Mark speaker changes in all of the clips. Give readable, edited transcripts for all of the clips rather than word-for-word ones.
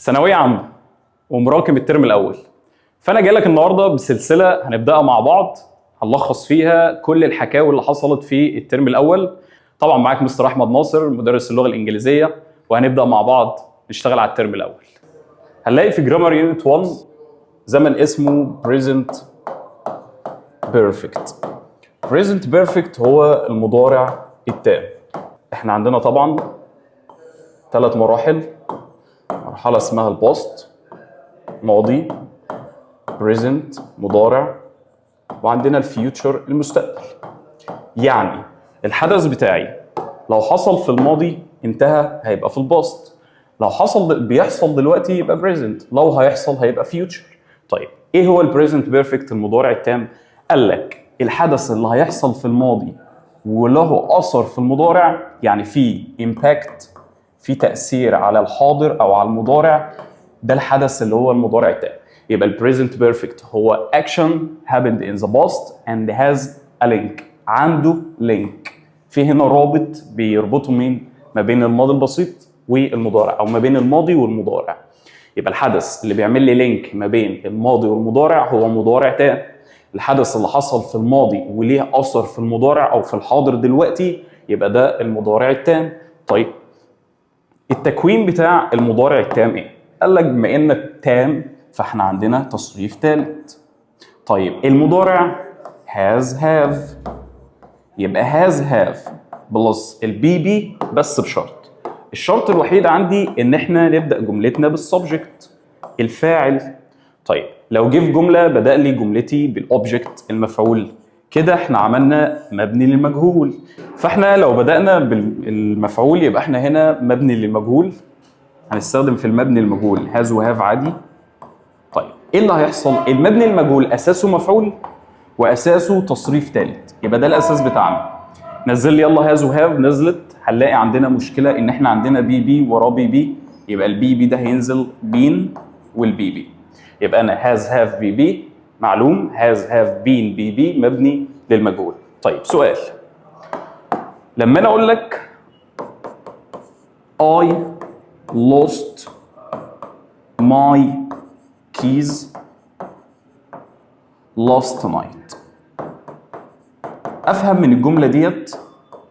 Speaker 1: ثانويه عامه ومراكم الترم الاول. فانا جاي لك النهارده بسلسله هنبداها مع بعض، هنلخص فيها كل الحكاوي اللي حصلت في الترم الاول. طبعا معاك مستر احمد ناصر مدرس اللغه الانجليزيه، وهنبدا مع بعض نشتغل على الترم الاول. هنلاقي في جرامر يونت 1 زمن اسمه present perfect. present perfect هو المضارع التام. احنا عندنا طبعا 3 مراحل. مرحله اسمها الباست ماضي، present مضارع، وعندنا الفيوتشر المستقبل. يعني الحدث بتاعي لو حصل في الماضي انتهى هيبقى في الباست، لو بيحصل دلوقتي يبقى present، لو هيحصل هيبقى future. طيب ايه هو البريزنت بيرفكت المضارع التام؟ قال لك الحدث اللي هيحصل في الماضي وله اثر في المضارع، يعني في امباكت، في تاثير على الحاضر او على المضارع، ده الحدث اللي هو المضارع التام. يبقى البريزنت بيرفكت هو action happened in the past and has a link، عنده لينك، في هنا رابط بيربطه ما بين الماضي البسيط والمضارع، او ما بين الماضي والمضارع. يبقى الحدث اللي بيعمل لي لينك ما بين الماضي والمضارع هو مضارع تام. الحدث اللي حصل في الماضي وليه اثر في المضارع او في الحاضر دلوقتي يبقى ده المضارع التام. طيب التكوين بتاع المضارع التام ايه؟ قال لك بما انك تام فاحنا عندنا تصريف ثالث. طيب المضارع has have، يبقى has have بلس البي بي، بس بشرط. الشرط الوحيد عندي ان احنا نبدا جملتنا بالسبجكت الفاعل. طيب لو جه في جمله بدا لي جملتي بالاوبجكت المفعول، كده احنا عملنا مبني للمجهول. فاحنا لو بدانا بالمفعول يبقى احنا هنا مبني للمجهول، هنستخدم في المبني المجهول هاز وهاف عادي. طيب ايه اللي هيحصل؟ المبني المجهول اساسه مفعول واساسه تصريف ثالث، يبقى ده الاساس بتاعنا. نزل لي يلا هاز وهاف، نزلت. هنلاقي عندنا مشكله ان احنا عندنا بي بي وراه بي بي، يبقى البي بي ده هينزل بين والبي بي، يبقى انا هاز هاف بي بي معلوم، هاز هاف بين بي بي مبني للمجهول. طيب سؤال، لما انا اقول لك I lost my keys last night، افهم من الجمله ديت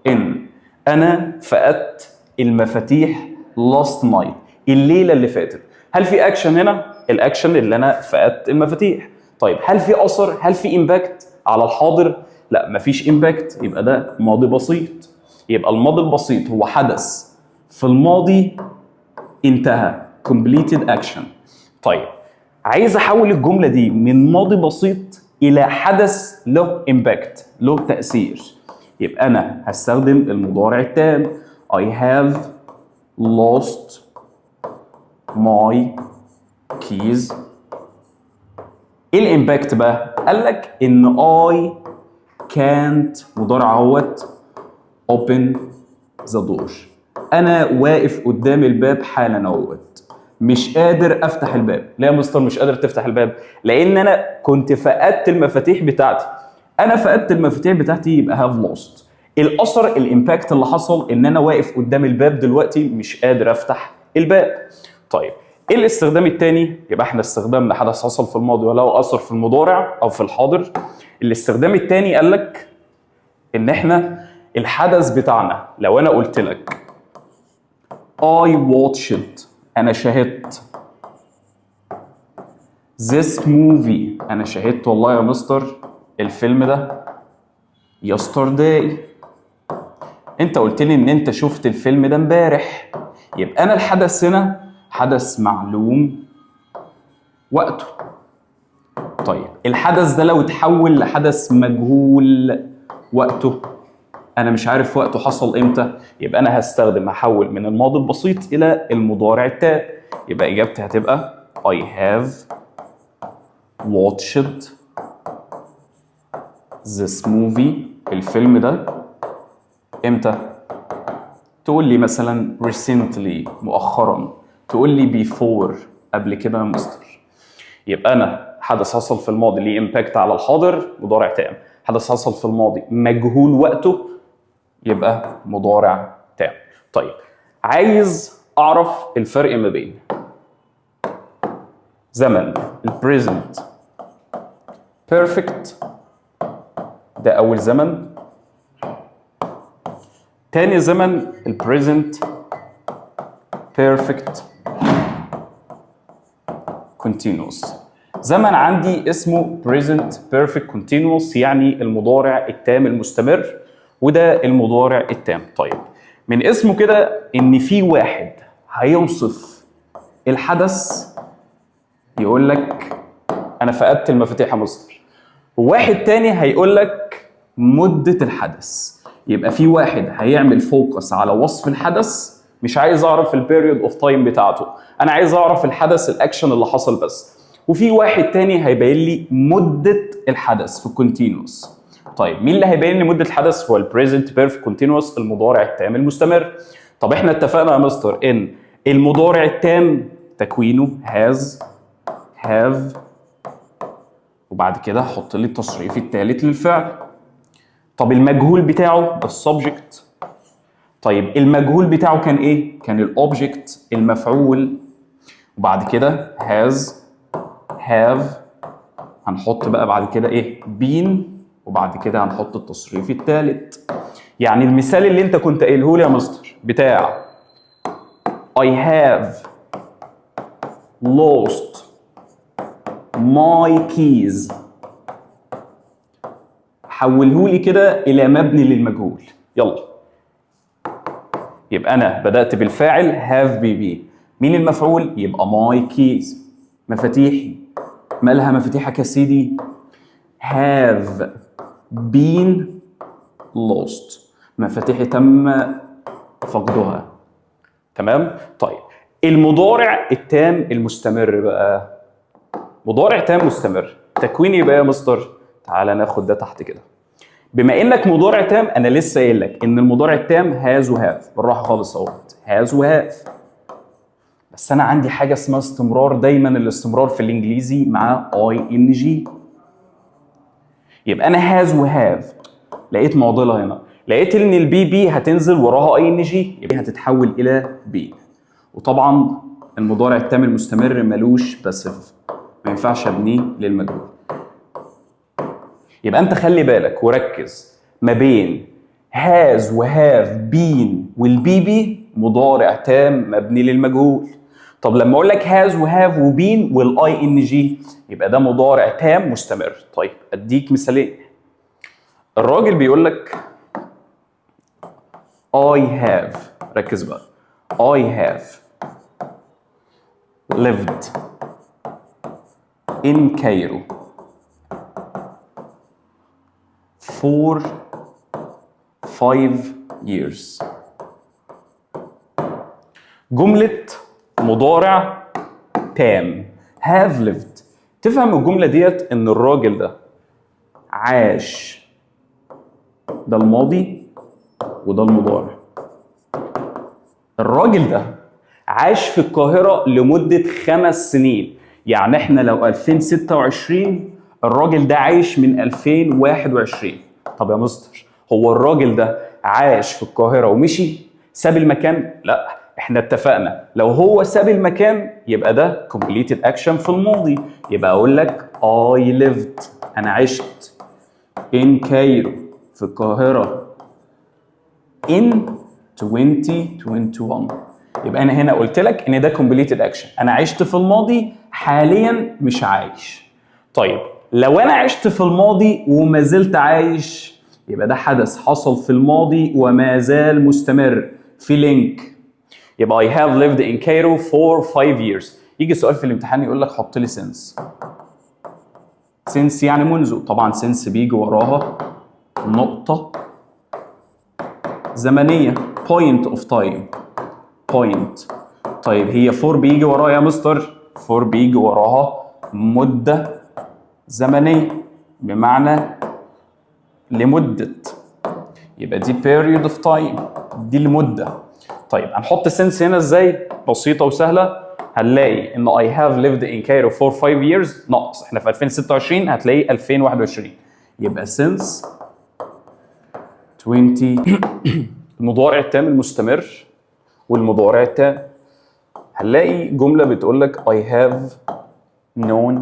Speaker 1: ان انا فقدت المفاتيح last night، الليله اللي فاتت. هل في اكشن هنا؟ الاكشن اللي انا فقدت المفاتيح. طيب هل في اثر؟ هل في امباكت على الحاضر؟ لا مفيش امباكت، يبقى ده ماضي بسيط. يبقى الماضي البسيط هو حدث في الماضي انتهى completed action. طيب عايز احول الجمله دي من ماضي بسيط الى حدث له امباكت، له تاثير، يبقى انا هستخدم المضارع التام I have lost my keys. ايه الامباكت بقى؟ قال لك ان I can't مضارع اهوت open the door، انا واقف قدام الباب حالا اهوت مش قادر افتح الباب. ليه يا مستر مش قادر تفتح الباب؟ لان انا كنت فقدت المفاتيح بتاعتي. انا فقدت المفاتيح بتاعتي يبقى هاف لوست. الاثر الامباكت اللي حصل ان انا واقف قدام الباب دلوقتي مش قادر افتح الباب. طيب ايه الاستخدام الثاني؟ يبقى احنا استخدامنا حدث حصل في الماضي وله اثر في المضارع او في الحاضر. الاستخدام الثاني قال لك ان احنا الحدث بتاعنا، لو انا قلت لك I watched، انا شاهدت this movie، انا شاهدت والله يا مستر الفيلم ده yesterday، انت قلت لي ان انت شفت الفيلم ده امبارح، يبقى انا الحدث هنا حدث معلوم وقته. طيب الحدث ده لو اتحول لحدث مجهول وقته، انا مش عارف وقته حصل امتى، يبقى انا هحول من الماضي البسيط الى المضارع التام. يبقى اجابتي هتبقى I have watched this movie، الفيلم ده امتى؟ تقول لي مثلا recently مؤخرا، تقول لي before قبل كده يا مستر. يبقى انا حدث حصل في الماضي ليه امباكت على الحاضر مضارع تام، حدث حصل في الماضي مجهول وقته يبقى مضارع تام. طيب عايز اعرف الفرق ما بين زمن البريزنت بيرفكت ده اول زمن. تاني زمن البريزنت بيرفكت continuous. زمن عندي اسمه present perfect continuous يعني المضارع التام المستمر، وده المضارع التام. طيب من اسمه كده ان في واحد هيوصف الحدث يقول لك انا فقدت المفاتيح يا مستر، وواحد تاني هيقول لك مدة الحدث. يبقى في واحد هيعمل فوكس على وصف الحدث، مش عايز اعرف البيريود اوف تايم بتاعته، انا عايز اعرف الحدث الاكشن اللي حصل بس. وفي واحد تاني هيبين لي مدة الحدث في الكونتينوس. طيب مين اللي هيبين لي مدة الحدث؟ هو البريزنت بيرفكت كونتينوس المضارع التام المستمر. طب احنا اتفقنا يا مستر ان المضارع التام تكوينه has have وبعد كده حط لي التصريف الثالث للفعل. طب المجهول بتاعه السبجكت. طيب المجهول بتاعه كان ايه؟ كان الاوبجكت المفعول، وبعد كده has have هنحط بقى بعد كده ايه؟ been، وبعد كده هنحط التصريف الثالث. يعني المثال اللي انت كنت قايله لي يا مستر بتاع I have lost my keys حوله لي كده الى مبني للمجهول. يلا يبقى انا بدات بالفاعل have بي، مين المفعول؟ يبقى my keys مفاتيحي. مالها مفاتيحك يا سيدي؟ have been lost مفاتيحي تم فقدها. تمام؟ طيب المضارع التام المستمر بقى، مضارع تام مستمر تكوين يبقى يا مستر، تعالى ناخد ده تحت كده. بما انك مضارع تام انا لسه قايل لك ان المضارع التام هاز وهاف، بالراحه خالص اهوت هاز وهاف. بس انا عندي حاجه اسمها استمرار، دايما الاستمرار في الانجليزي مع اي ان جي. يبقى انا هاز وهاف لقيت معضله هنا، لقيت ان البي بي هتنزل وراها اي ان جي يبقى هتتحول الى بي. وطبعا المضارع التام المستمر ملوش باسيف، ما ينفعش ابنيه للمجهول. يبقى انت خلي بالك وركز ما بين هاز وهاف بين والبي بي مضارع تام مبني للمجهول. طب لما اقول لك هاز وهاف وبين والاي ان جي يبقى ده مضارع تام مستمر. طيب اديك مثالين. الراجل بيقول لك I have، ركز بقى، I have lived in Cairo for 5 years. جملة مضارع تام have lived. تفهم الجملة ديت ان الراجل ده عاش، ده الماضي وده المضارع. الراجل ده عاش في القاهرة لمدة 5 سنين، يعني احنا لو 2026 الراجل ده عايش من 2021. طب يا مستر هو الراجل ده عاش في القاهرة ومشي ساب المكان؟ لا، احنا اتفقنا لو هو ساب المكان يبقى ده completed action في الماضي. يبقى اقول لك I lived، انا عشت in Cairo في القاهرة in 2021. يبقى انا هنا قلت لك ان ده completed action، انا عشت في الماضي حاليا مش عايش. طيب لو انا عشت في الماضي وما زلت عايش يبقى ده حدث حصل في الماضي وما زال مستمر في لينك. يبقى I have lived in Cairo for 5 years. يجي سؤال في الامتحان يقول لك حط لي since. since يعني منذ، طبعا since بيجي وراها نقطة زمنية point of time point. طيب هي for بيجي وراها يا مستر؟ for بيجي وراها مدة زمنية بمعنى لمدة، يبقى دي period of time دي المدة. طيب هنحط since هنا ازاي؟ بسيطة وسهلة. هنلاقي ان I have lived in Cairo for 5 years ناقص احنا في 2026 هتلاقي 2021 يبقى since 20. المضارع التام المستمر والمضارع التام. هنلاقي جملة بتقول لك I have known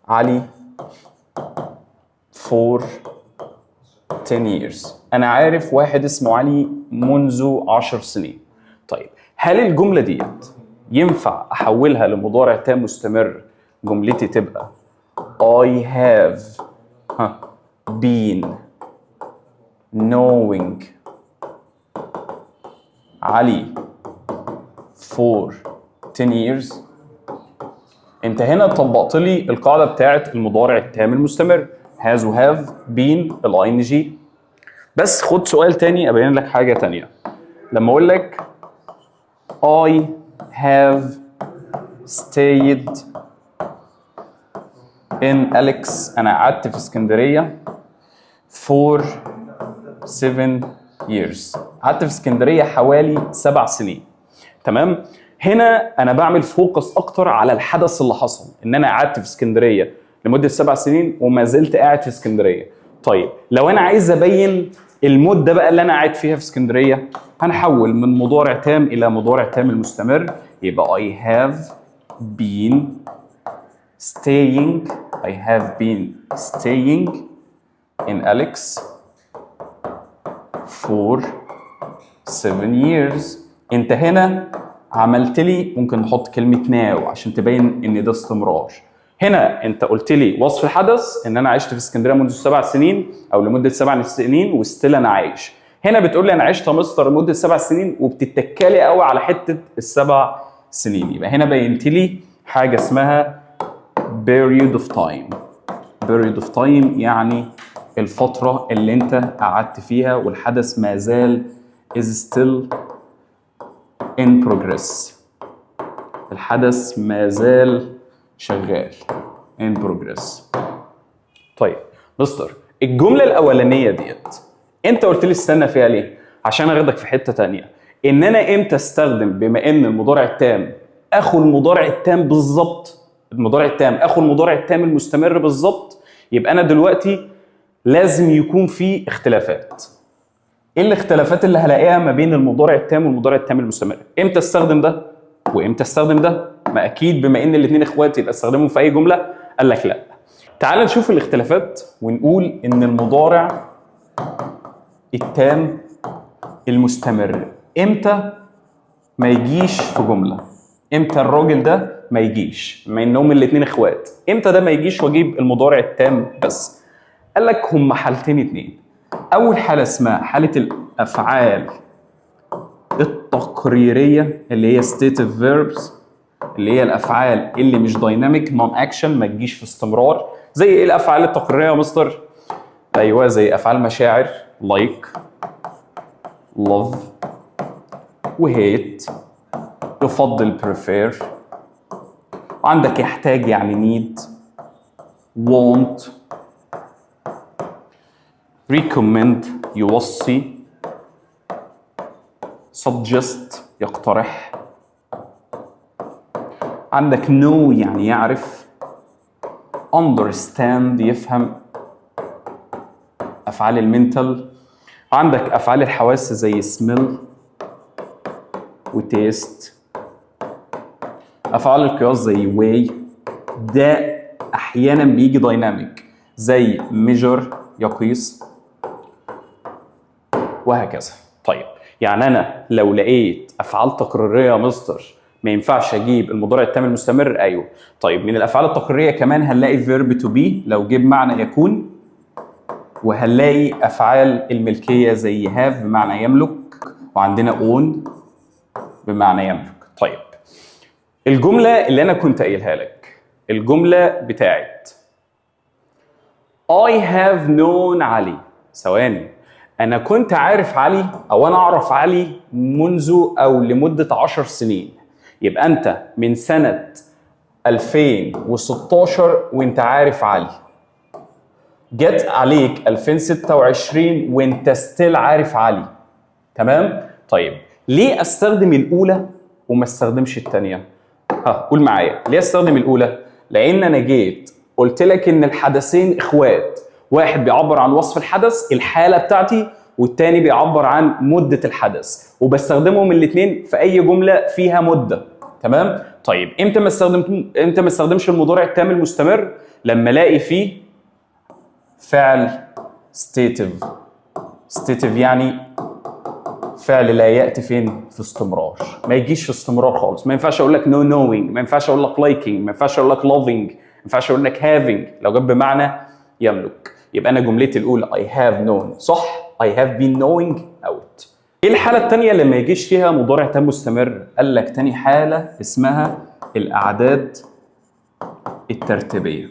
Speaker 1: علي for 10 years. أنا عارف واحد اسمه علي منذ 10 سنين. طيب هل الجملة ديت ينفع أحولها لمضارع تام مستمر؟ جملتي تبقى I have been knowing علي for 10 years. انت هنا طبقت لي القاعده بتاعت المضارع التام المستمر has و have been ال ing. بس خد سؤال تاني ابين لك حاجه تانيه. لما اقول لك I have stayed in Alex، انا قعدت في اسكندريه for 7 years، قعدت في اسكندريه حوالي 7 سنين. تمام؟ هنا انا بعمل فوكس اكتر على الحدث اللي حصل، ان انا قعدت في اسكندريه لمده 7 سنين وما زلت قاعد في اسكندريه. طيب لو انا عايز ابين المده بقى اللي انا قاعد فيها في اسكندريه، هنحول من مضارع تام الى مضارع تام المستمر، يبقى I have been staying in Alex for 7 years. انت هنا عملت لي، ممكن نحط كلمة now عشان تبين ان ده استمرار. هنا انت قلت لي وصف الحدث ان انا عشت في اسكندريه منذ 7 سنين او لمده 7 سنين وستيل انا عايش. هنا بتقول لي انا عشت يا مستر لمده 7 سنين وبتتكالي قوي على حته ال7 سنين. يبقى هنا بينت لي حاجه اسمها period of time. period of time يعني الفتره اللي انت قعدت فيها والحدث ما زال is still in progress. الحدث ما زال شغال in progress. طيب مستر الجمله الاولانيه ديت انت قلت لي استنى فيها ليه؟ عشان اخدك في حته ثانيه، ان انا امتى استخدم بما ان المضارع التام اخو المضارع التام بالظبط، المضارع التام اخو المضارع التام المستمر بالظبط، يبقى انا دلوقتي لازم يكون في اختلافات. ايه الاختلافات اللي هلاقيها ما بين المضارع التام والمضارع التام المستمر؟ امتى استخدم ده وامتى استخدم ده؟ ما اكيد بما ان الاثنين اخوات يبقى استخدمهم في اي جمله. قال لك لا. تعال نشوف الاختلافات ونقول ان المضارع التام المستمر امتى ما يجيش في جمله، امتى الراجل ده ما يجيش بما انهم الاثنين اخوات، امتى ده ما يجيش واجيب المضارع التام بس. قال لك هم حالتين اتنين. اول حاله اسمها حاله الافعال التقريريه اللي هي stative verbs، اللي هي الافعال اللي مش دايناميك نون اكشن، ما تجيش في استمرار. زي ايه الافعال التقريريه يا مستر؟ ايوه زي افعال مشاعر like love وhate، يفضل prefer، وعندك يحتاج يعني need، want، recommend يوصي، suggest يقترح، عندك know يعني يعرف، understand يفهم، افعال المنتال، عندك افعال الحواس زي smell وتيست، افعال القياس زي weigh، ده احيانا بيجي دايناميك زي measure يقيس، وهكذا. طيب يعني انا لو لقيت افعال تقريريه يا مستر ما ينفعش اجيب المضارع التام المستمر؟ ايوه. طيب من الافعال التقريريه كمان هنلاقي verb to be لو جيب معنى يكون، وهنلاقي افعال الملكيه زي have بمعنى يملك، وعندنا own بمعنى يملك. طيب الجمله اللي انا كنت قايلها لك، الجمله بتاعت I have known علي، ثواني، انا كنت عارف علي او انا اعرف علي منذ او لمده 10 سنين. يبقى انت من سنه 2016 وانت عارف علي، جت عليك 2026 وانت ستيل عارف علي. تمام؟ طيب ليه استخدم الاولى وما استخدمش الثانيه؟ قول معايا ليه استخدم الاولى؟ لان انا جيت قلت لك ان الحدثين اخوات، واحد بيعبر عن وصف الحدث الحاله بتاعتي، والتاني بيعبر عن مده الحدث، وبستخدمهم الاثنين في اي جمله فيها مده. تمام؟ طيب امتى ما استخدمش المضارع التام المستمر؟ لما الاقي فيه فعل stative. stative يعني فعل لا ياتي فين؟ في استمرار، ما يجيش في استمرار خالص. ما ينفعش اقول لك no knowing، ما ينفعش اقول لك liking، ما ينفعش اقول لك loving، ما ينفعش اقول لك having لو جاب بمعنى يملك. يبقى انا جملتي الاولى I have known صح، I have been knowing out. ايه الحاله الثانيه اللي ما يجيش فيها مضارع تام مستمر؟ قال لك تاني حاله اسمها الاعداد الترتيبيه.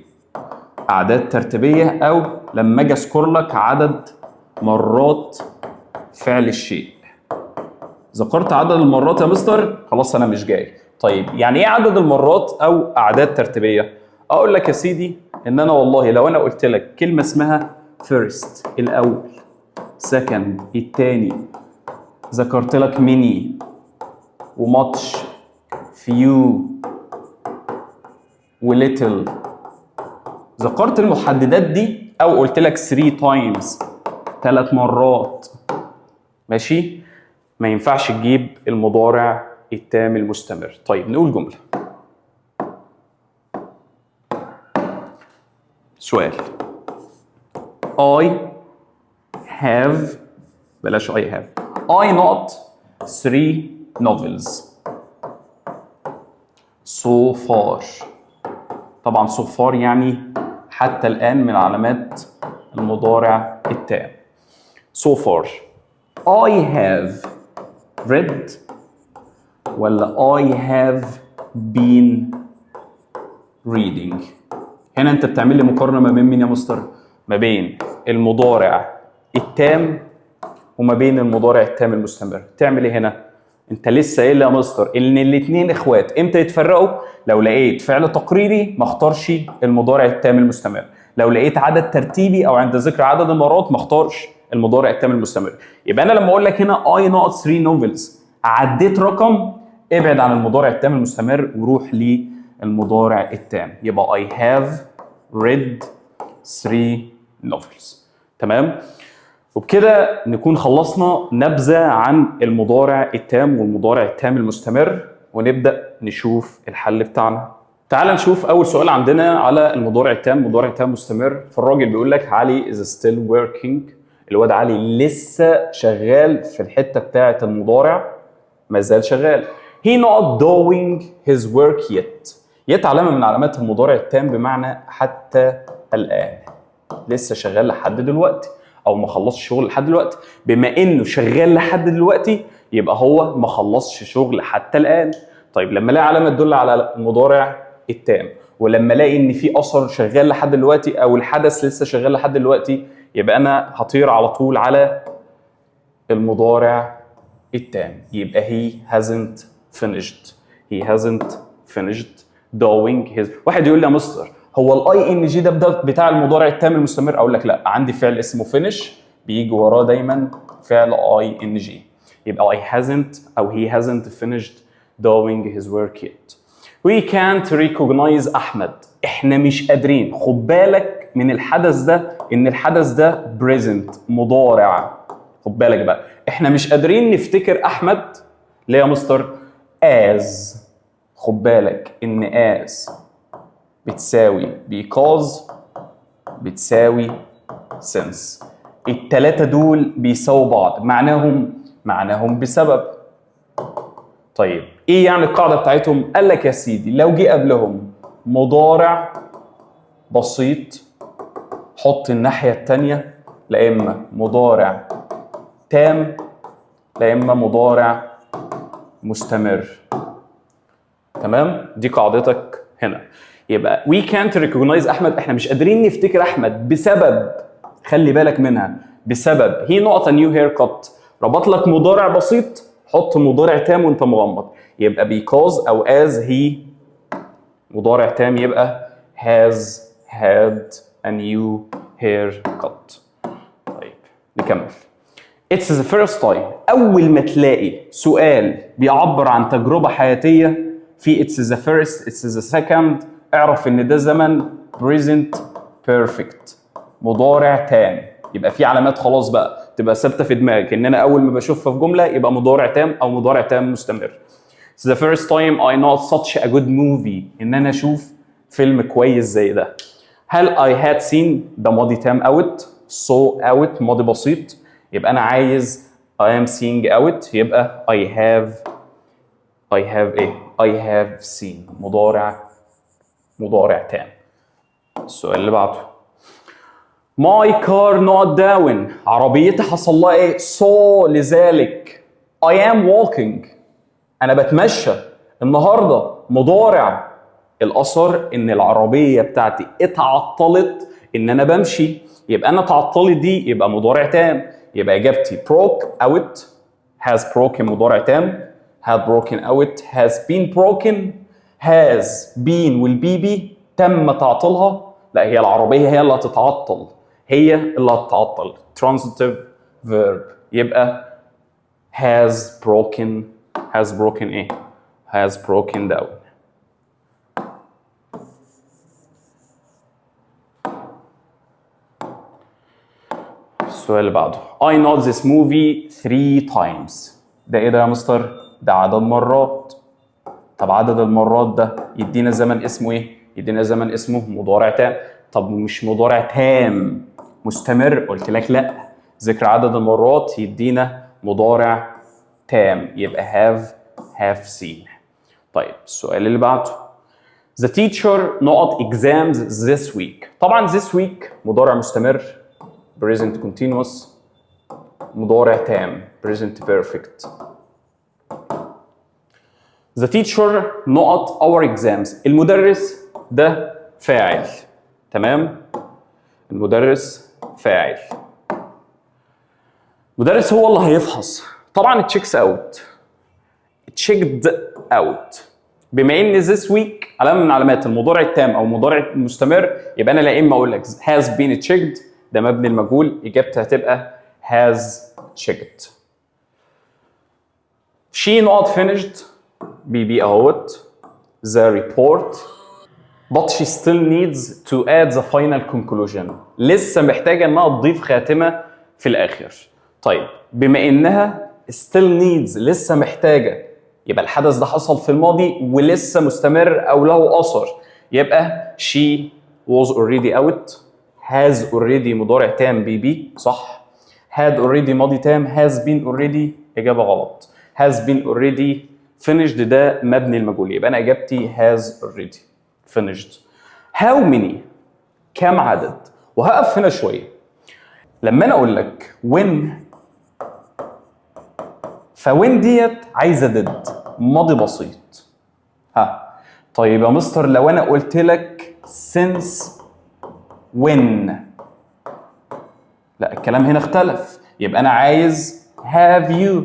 Speaker 1: اعداد ترتيبيه، او لما اجي اذكر لك عدد مرات فعل الشيء. ذكرت عدد المرات يا مستر، خلاص انا مش جاي. طيب يعني ايه عدد المرات او اعداد ترتيبيه؟ اقول لك يا سيدي ان انا والله لو انا قلت لك كلمه اسمها first الاول، second الثاني، ذكرت لك many وماتش few وليتل، ذكرت المحددات دي، او قلت لك 3 times 3 مرات، ماشي، ما ينفعش تجيب المضارع التام المستمر. طيب نقول جملة. سؤال. I have، بلاش I have، I not 3 novels so far. طبعا so far يعني حتى الآن من علامات المضارع التام. so far I have read ولا I have been reading؟ هنا انت بتعمل لي مقارنه ما بين مين يا مستر؟ ما بين المضارع التام وما بين المضارع التام المستمر. تعمل ايه هنا؟ انت لسه قايل يا مستر ان الاثنين اخوات، امتى يتفرقوا؟ لو لقيت فعل تقريري ما اختارش المضارع التام المستمر، لو لقيت عدد ترتيبي او عند ذكر عدد المرات ما اختارش المضارع التام المستمر. يبقى انا لما اقول لك هنا I not 3 novels، عديت رقم، ابعد عن المضارع التام المستمر وروح للمضارع التام. يبقى I have read 3 novels. تمام؟ وبكده نكون خلصنا نبذة عن المضارع التام والمضارع التام المستمر، ونبدأ نشوف الحل بتاعنا. تعال نشوف أول سؤال عندنا على المضارع التام، مضارع تام مستمر. فالراجل بيقول لك علي is still working. الواد علي لسه شغال في الحتة بتاعة المضارع، ما زال شغال. he not doing his work yet. yet علامة من علامات المضارع التام بمعنى حتى الآن، لسه شغال لحد دلوقتي او ما خلصش شغل لحد دلوقتي. بما انه شغال لحد دلوقتي يبقى هو ما خلصش شغل حتى الان. طيب لما الاقي علامه تدل على المضارع التام، ولما الاقي ان في اثر شغال لحد دلوقتي او الحدث لسه شغال لحد دلوقتي، يبقى انا هطير على طول على المضارع التام. يبقى he hasn't finished. he hasn't finished doing his. واحد يقول لي يا مستر هو الاي ان جي ده بتاع المضارع التام المستمر؟ اقول لك لا، عندي فعل اسمه finish بيجي وراه دايما فعل اي ان جي. يبقى I hasn't او he hasn't finished doing his work yet. We can't recognize احمد. احنا مش قادرين. خد بالك من الحدث ده ان الحدث ده present مضارع. خد بالك بقى، احنا مش قادرين نفتكر احمد ليه يا مستر؟ as. خد بالك ان as بتساوي because بتساوي since. التلاتة دول بيساووا بعض، معناهم بسبب. طيب ايه يعني القاعدة بتاعتهم؟ قال لك يا سيدي لو جه قبلهم مضارع بسيط حط الناحية التانية لا اما مضارع تام لا اما مضارع مستمر. تمام؟ دي قاعدتك هنا. يبقى we can't recognize احمد، احنا مش قادرين نفتكر احمد بسبب، خلي بالك منها، بسبب he not a new haircut. ربط لك مضارع بسيط حط مضارع تام وانت مغمض، يبقى because او as he. مضارع تام يبقى has had a new haircut. طيب نكمل. It's the first time. أول ما تلاقي سؤال بيعبر عن تجربة حياتية في it's the first it's the second، اعرف ان ده زمن present perfect مضارع تام. يبقى في علامات خلاص بقى تبقى ثابته في دماغك ان انا اول ما بشوفها في جمله يبقى مضارع تام او مضارع تام مستمر. It's the first time I know such a good movie. ان انا اشوف فيلم كويس زي ده. هل I had seen ده ماضي تام out، saw out ماضي بسيط، يبقى انا عايز I am seeing out، يبقى I have ايه؟ I have seen مضارع تام. السؤال اللي بعده My car not down، عربيتي حصل لها ايه؟ so لذلك I am walking، انا بتمشى. النهارده مضارع الاثر ان العربيه بتاعتي اتعطلت ان انا بمشي، يبقى انا اتعطلت دي يبقى مضارع تام، يبقى اجابتي broke out has broken مضارع تام، had broken out has been broken، has been والبي تم تعطيلها، لا هي العربيه هي اللي هتتعطل، هي اللي هتتعطل transitive verb، يبقى has broken ايه؟ has broken down. السؤال اللي بعده I know this movie 3 times. ده ايه ده يا مستر؟ ده عدد مرات. طب عدد المرات ده يدينا زمن اسمه ايه؟ يدينا زمن اسمه مضارع تام. طب مش مضارع تام مستمر؟ قلت لك لا، ذكر عدد المرات يدينا مضارع تام، يبقى have seen. طيب السؤال اللي بعده The teacher not exams this week. طبعا this week مضارع مستمر present continuous، مضارع تام present perfect. The teacher not our exams. المدرس ده فاعل، تمام؟ المدرس فاعل. المدرس هو اللي هيفحص. طبعا checks out checked out. بما ان this week علامه من علامات المضارع التام او المضارع المستمر، يبقى انا لا اما اقول لك has been checked ده مبني المجهول، اجابتها هتبقى has checked. She not finished بي اهوت the report but she still needs to add the final conclusion. لسه محتاجه انها تضيف خاتمه في الاخر. طيب بما انها still needs لسه محتاجه، يبقى الحدث ده حصل في الماضي ولسه مستمر او له اثر، يبقى she was already out، has already مضارع تام بي صح، had already ماضي تام، has been already اجابه غلط، has been already finished ده مبني المجهول، يبقى انا اجابتي has already finished. how many كم عدد؟ وهقف هنا شويه. لما انا اقول لك when، فوين ديت عايزه ضد ماضي بسيط. طيب يا مستر لو انا قلت لك since when، لا الكلام هنا اختلف، يبقى انا عايز have you.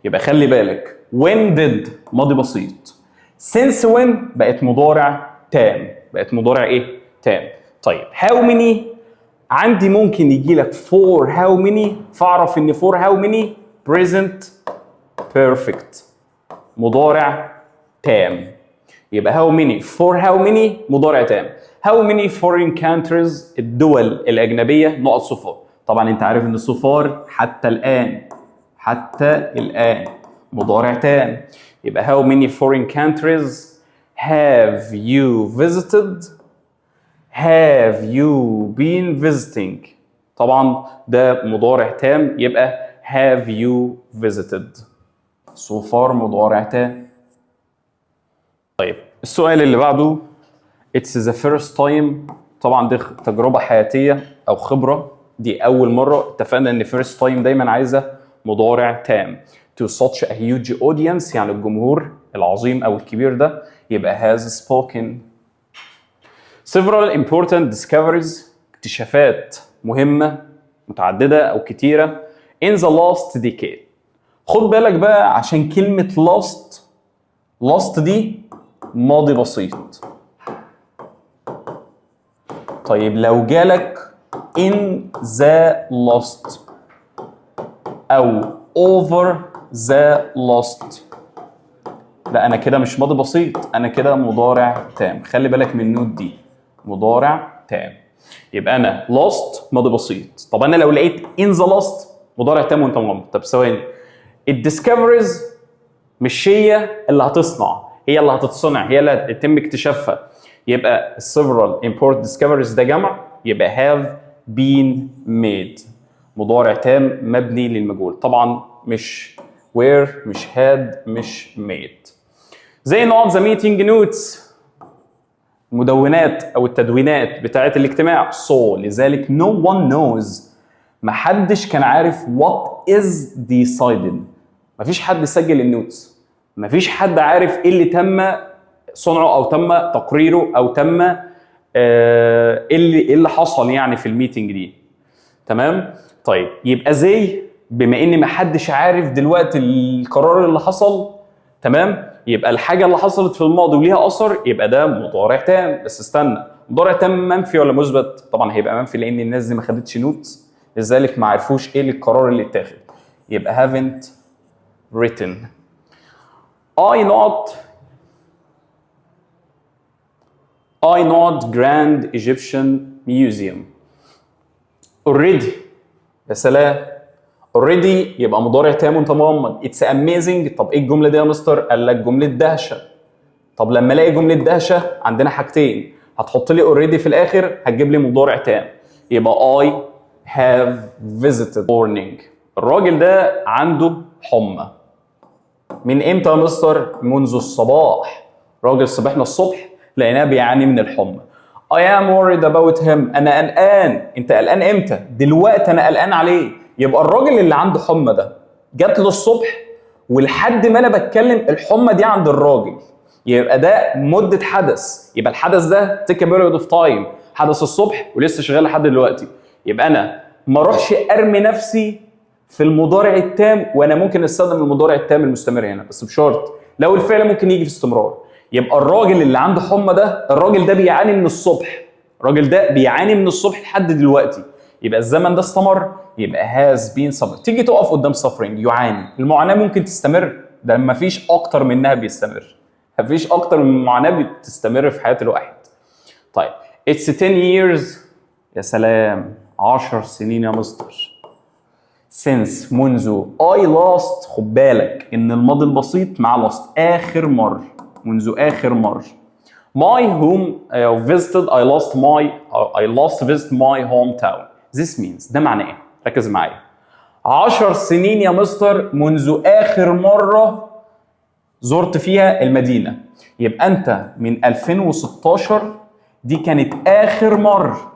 Speaker 1: يبقى خلي بالك when did ماضي بسيط، since when بقت مضارع تام، بقت مضارع ايه؟ تام. طيب how many عندي ممكن يجي لك for how many، فاعرف ان for how many present perfect مضارع تام، يبقى how many for how many مضارع تام. how many foreign countries الدول الأجنبية نقط صفار. طبعا انت عارف ان الصفار حتى الآن مضارع تام، يبقى how many foreign countries have you visited، have you been visiting. طبعا ده مضارع تام، يبقى have you visited. so far مضارع تام. طيب السؤال اللي بعده it's the first time. طبعا دي تجربة حياتية أو خبرة، دي أول مرة. اتفقنا إن first time دايما عايزة مضارع تام. to such a huge audience يعني الجمهور العظيم أو الكبير ده، يبقى has spoken. several important discoveries اكتشافات مهمة متعددة أو كتيرة in the last decade. خد بالك بقى عشان كلمة last دي ماضي بسيط. طيب لو جالك in the last أو over the last، لا أنا كده مش ماضي بسيط، أنا كده مضارع تام. خلي بالك من النوت دي، مضارع تام. يبقى أنا last ماضي بسيط. طب أنا لو لقيت in the last مضارع تام وأنت مغمض، طب ثواني الديسكفريز مش هي اللي هتصنع، هي اللي هتتصنع، هي اللي هيتم اكتشافها. يبقى several important discoveries ده جمع، يبقى have been made. مضارع تام مبني للمجهول، طبعا مش were، مش had، مش made. زي نقط the meeting notes، المدونات او التدوينات بتاعه الاجتماع. so لذلك no one knows، محدش كان عارف what is decided. مفيش حد سجل النوتس، مفيش حد عارف ايه اللي تم صنعه او تم تقريره او تم ايه اللي حصل يعني في الميتنج دي. تمام؟ طيب يبقى زي بما ان محدش عارف دلوقتي القرار اللي حصل، تمام؟ يبقى الحاجه اللي حصلت في الماضي وليها اثر، يبقى ده مضارع تام. بس استنى، مضارع تام منفي ولا مثبت؟ طبعا هيبقى منفي لان الناس دي ما خدتش نوتس، لذلك ما عرفوش ايه القرار اللي اتاخد. يبقى haven't written. I not Grand Egyptian Museum. already. يا سلام. already يبقى مضارع تام متضمن. it's amazing. طب ايه الجمله دي يا مستر؟ قال لك جمله دهشه. طب لما الاقي جمله دهشه عندنا حاجتين، هتحط لي already في الاخر، هتجيب لي مضارع تام. يبقى I have visited morning. الراجل ده عنده حمى. من امتى يا مستر؟ منذ الصباح. راجل صبحنا الصبح لقيناه بيعاني من الحمى. I am worried about him. انا قلقان. انت قلقان امتى؟ دلوقتي انا قلقان عليه. يبقى الراجل اللي عنده حمى ده جات له الصبح، ولحد ما انا بتكلم الحمى دي عند الراجل، يبقى ده مده حدث. يبقى الحدث ده take a period of time، حدث الصبح ولسه شغال لحد دلوقتي. يبقى انا ما اروحش ارمي نفسي في المضارع التام، وانا ممكن استخدم المضارع التام المستمر هنا بس بشرط لو الفعل ممكن يجي في استمرار. يبقى الراجل اللي عنده حمى ده، الراجل ده بيعاني من الصبح، الراجل ده بيعاني من الصبح لحد دلوقتي. يبقى الزمن ده استمر، يبقى has been suffer. تيجي تقف قدام suffering يعاني، المعاناه ممكن تستمر، ده مفيش اكتر منها بيستمر، مفيش اكتر من معاناه بتستمر في حياه الواحد. طيب it's 10 years. يا سلام، 10 سنين يا مستر. since منذ I last. خد بالك ان الماضي البسيط مع last، اخر مره، منذ اخر مره. my whom visited I last visit my hometown. this means ده معناه ايه؟ ركز معايا. 10 سنين يا مستر منذ اخر مره زرت فيها المدينه. يبقى انت من 2016 دي كانت اخر مره.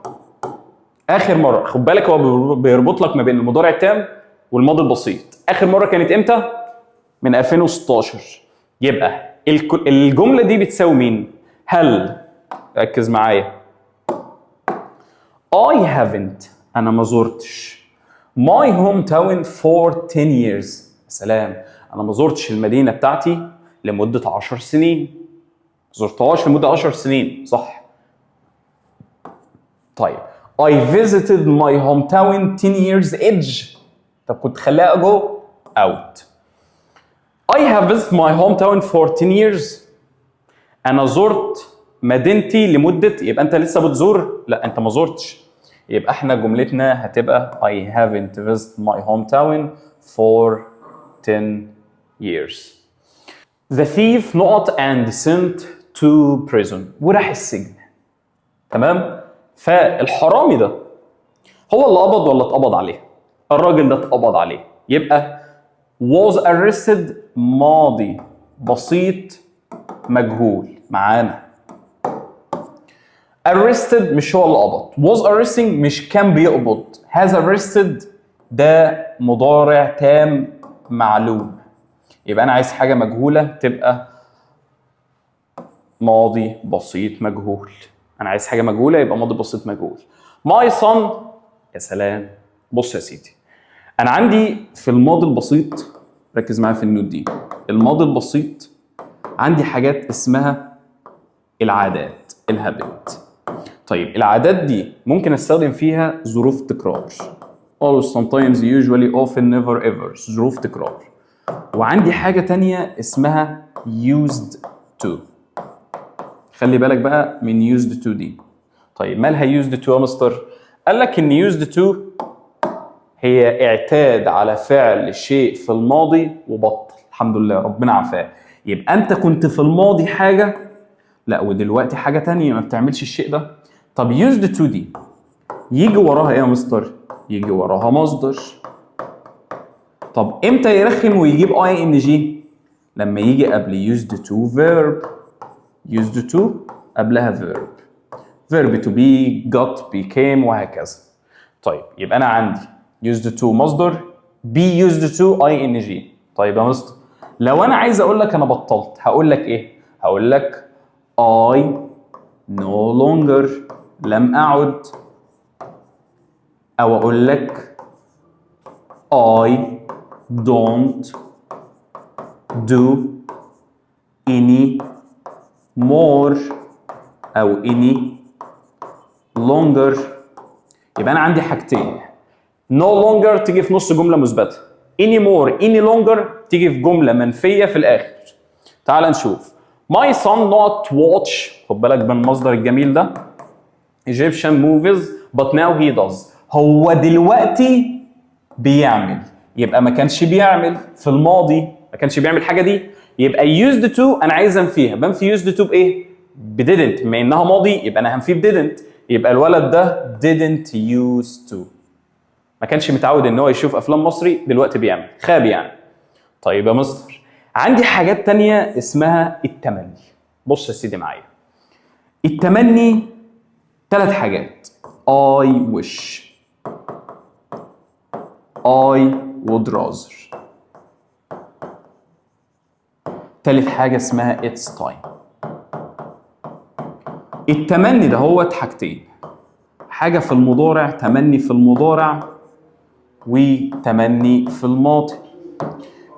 Speaker 1: اخر مره، خد بالك هو بيربط لك ما بين المضارع التام والماضي البسيط. اخر مره كانت امتى؟ من 2016. يبقى الجمله دي بتساوي مين؟ هل، ركز معايا، I haven't، انا ما زرتش my hometown for 10 years. سلام، انا ما زرتش المدينه بتاعتي لمده 10 سنين. ما زرتهاش لمده 10 سنين، صح؟ طيب I visited my hometown 10 years age. طب كنت خليها go out. I have visited my hometown for 10 years. أنا زرت مدينتي لمدة، يبقى أنت لسه بتزور؟ لا أنت ما زرتش. يبقى إحنا جملتنا هتبقى I haven't visited my hometown for 10 years. The thief نقط and sent to prison. وراح السجن. تمام؟ فالحرامي ده هو اللي قبض ولا اتقبض عليه؟ الراجل ده اتقبض عليه. يبقى was arrested ماضي بسيط مجهول معانا. arrested مش هو اللي قبض. was arresting مش كان بيقبض. has arrested ده مضارع تام معلوم. يبقى انا عايز حاجه مجهوله تبقى ماضي بسيط مجهول. انا عايز حاجه مجهوله يبقى ماضي بسيط مجهول. my son. يا سلام، بص يا سيدي، انا عندي في الماضي البسيط، ركز معايا في النوت دي، الماضي البسيط عندي حاجات اسمها العادات، الهابت. طيب العادات دي ممكن استخدم فيها ظروف تكرار. always, sometimes, usually, often, never, ever. ظروف تكرار. وعندي حاجه تانية اسمها used to. خلي بالك بقى من used to دي. طيب مالها used to يا مستر؟ قال لك ان used to هي اعتاد على فعل الشيء في الماضي وبطل، الحمد لله ربنا عافاه. يبقى انت كنت في الماضي حاجه، لا ودلوقتي حاجه تانية ما بتعملش الشيء ده. طب used to دي يجي وراها ايه يا مستر؟ يجي وراها مصدر. طب امتى يرخم ويجيب ing؟ لما يجي قبل used to verb. used to قبلها verb. verb to be got became وهكذا. طيب يبقى انا عندي used to مصدر، be used to ing. طيب يا مستر لو انا عايز اقول لك انا بطلت هقول لك ايه؟ هقول لك I no longer لم اعد، او اقول لك I don't do any more او any longer. يبقى انا عندي حاجتين، no longer تيجي في نص جمله مثبته، any more any longer تيجي في جمله منفيه في الاخر. تعال نشوف. my son not watch، خد بالك من المصدر الجميل ده، Egyptian movies but now he does. هو دلوقتي بيعمل، يبقى ما كانش بيعمل في الماضي، ما كانش بيعمل الحاجه دي. يبقى used to انا عايز انفيها، بنفي used to بايه؟ ب didn't. بما انها ماضي يبقى انا هنفيه ب didn't. يبقى الولد ده didn't used to، ما كانش متعود ان هو يشوف افلام مصري، دلوقتي بيعمل، خاب يعني. طيب يا مستر عندي حاجات تانية اسمها التمني. بص يا سيدي معايا، التمني 3 حاجات. I wish، I would rather، تالت حاجة اسمها it's time. التمني ده هو حاجتين، حاجة في المضارع، تمني في المضارع وتمني في الماضي.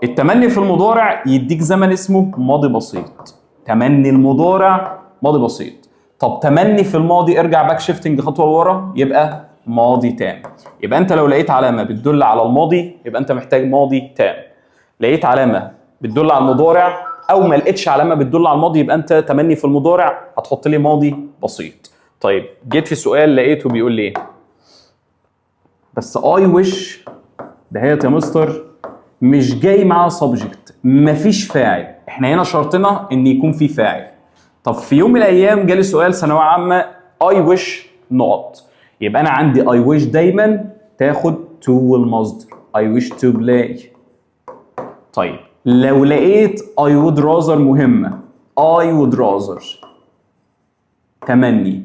Speaker 1: التمني في المضارع يديك زمن اسمه ماضي بسيط، تمني المضارع ماضي بسيط. طب تمني في الماضي ارجع باك شيفتنج خطوه لورا يبقى ماضي تام. يبقى انت لو لقيت علامه بتدل على الماضي يبقى انت محتاج ماضي تام، لقيت علامه بتدل على المضارع او ما لقيتش علامه بتدل على الماضي يبقى انت تمني في المضارع هتحط لي ماضي بسيط. طيب جيت في سؤال لقيته بيقول لي ايه؟ بس اي وش دهيت يا مستر مش جاي معاه سبجكت، مفيش فاعل. احنا هنا شرطنا ان يكون في فاعل. طب في يوم من الايام جالي سؤال ثانويه عامه اي وش نقط، يبقى انا عندي اي وش دايما تاخد تو والمصدر، اي وش تو بلاي. طيب لو لقيت اي وود راذر مهمه، اي وود راذر تمني،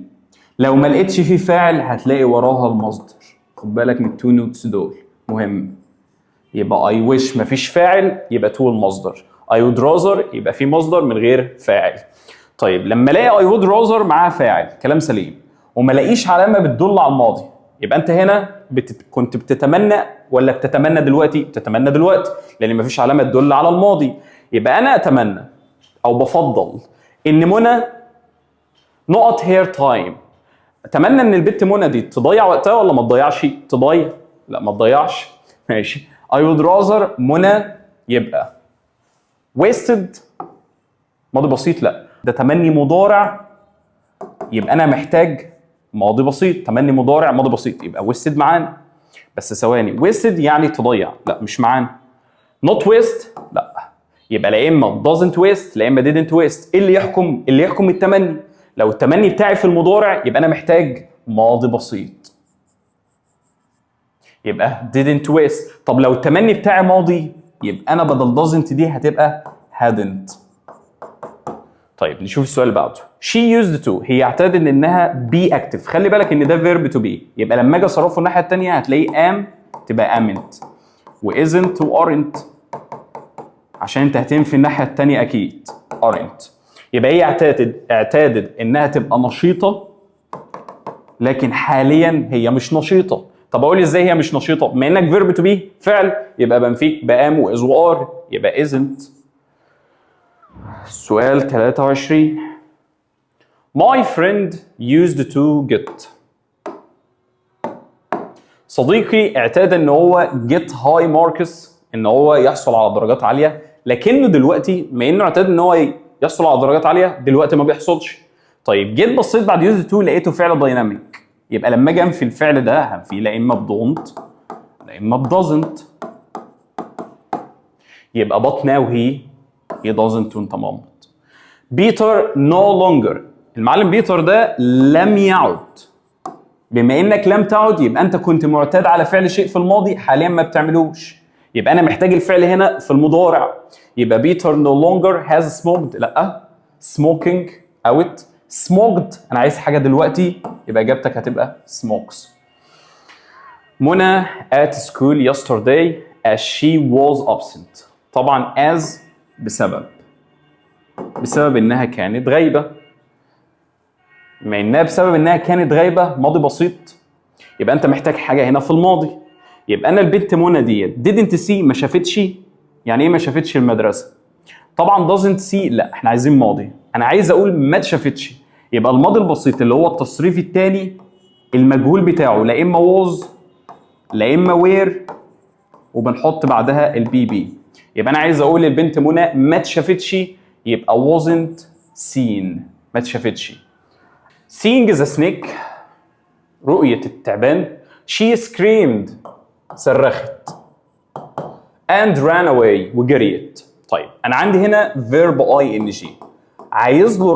Speaker 1: لو ما لقيتش فيه فاعل هتلاقي وراها المصدر. خد بالك من التو نوتس دول مهم. يبقى I wish مفيش فاعل يبقى to المصدر، I would rather يبقى في مصدر من غير فاعل. طيب لما الاقي I would rather معاه فاعل كلام سليم وما لاقيش علامه بتدل على الماضي، يبقى انت هنا كنت بتتمنى ولا بتتمنى دلوقتي؟ بتتمنى دلوقتي لان مفيش علامه تدل على الماضي. يبقى انا اتمنى او بفضل ان منى نقط هير تايم. اتمنى ان البت منى دي تضيع وقتها ولا ما تضيعش؟ تضيع، لا ما تضيعش. ماشي. I would rather منى يبقى wasted ماضي بسيط، لا ده تمني مضارع يبقى انا محتاج ماضي بسيط. تمني مضارع ماضي بسيط يبقى wasted معانا. بس ثواني، wasted يعني تضيع، لا مش معانا. not waste لا، يبقى لا اما doesn't waste لا اما didn't waste. ايه اللي يحكم؟ اللي يحكم التمني. لو التمني بتاعي في المضارع يبقى انا محتاج ماضي بسيط يبقى didn't waste. طب لو التمني بتاعي ماضي يبقى انا بدل doesn't دي هتبقى hadn't. طيب نشوف السؤال اللي بعده. she used to هي اعتادت انها be active. خلي بالك ان ده verb to be، يبقى لما اجي اصرفه الناحيه الثانيه هتلاقيه am تبقى amn't، و isn't و aren't عشان انت هتنفي الناحيه الثانيه اكيد aren't. يبقى هي اعتادت انها تبقى نشيطه لكن حاليا هي مش نشيطه. طب اقول ازاي هي مش نشيطه؟ بما انك فيرب تو بي فعل يبقى بنفيك بام واز وار يبقى isn't. سؤال 23. My friend used to get. صديقي اعتاد ان هو get high marks، ان هو يحصل على درجات عاليه، لكنه دلوقتي بما انه اعتاد ان هو يحصل على درجات عاليه دلوقتي ما بيحصلش. طيب جيت بصيت بعد used to لقيته فعل دايناميك، يبقى لما اجي انفي الفعل ده هنفيه لا اما بدونت لا اما ب doesn't. يبقى but now he doesn't وانت مغمض. بيتر no longer. المعلم بيتر ده لم يعد. بما انك لم تعد يبقى انت كنت معتاد على فعل شيء في الماضي حاليا ما بتعملوش. يبقى انا محتاج الفعل هنا في المضارع. يبقى بيتر no longer has smoked. لا smoking out. smoked انا عايز حاجه دلوقتي يبقى اجابتك هتبقى smokes. منى at school yesterday as she was absent. طبعا as بسبب انها كانت غايبه. بما انها بسبب انها كانت غايبه ماضي بسيط يبقى انت محتاج حاجه هنا في الماضي. يبقى انا البنت منى ديت didn't see ما شافتش. يعني ايه ما شافتش المدرسه؟ طبعا doesn't see لا احنا عايزين ماضي. انا عايز اقول ما اتشافتش. يبقى الماضي البسيط اللي هو التصريف الثاني المجهول بتاعه لا اما was لا اما were وبنحط بعدها البي بي. يبقى انا عايز اقول البنت منى ما اتشافتش يبقى wasn't seen ما اتشافتش. seeing the snake رؤية التعبان. she screamed صرخت and ran away وجريت. طيب انا عندي هنا verb ing عايز له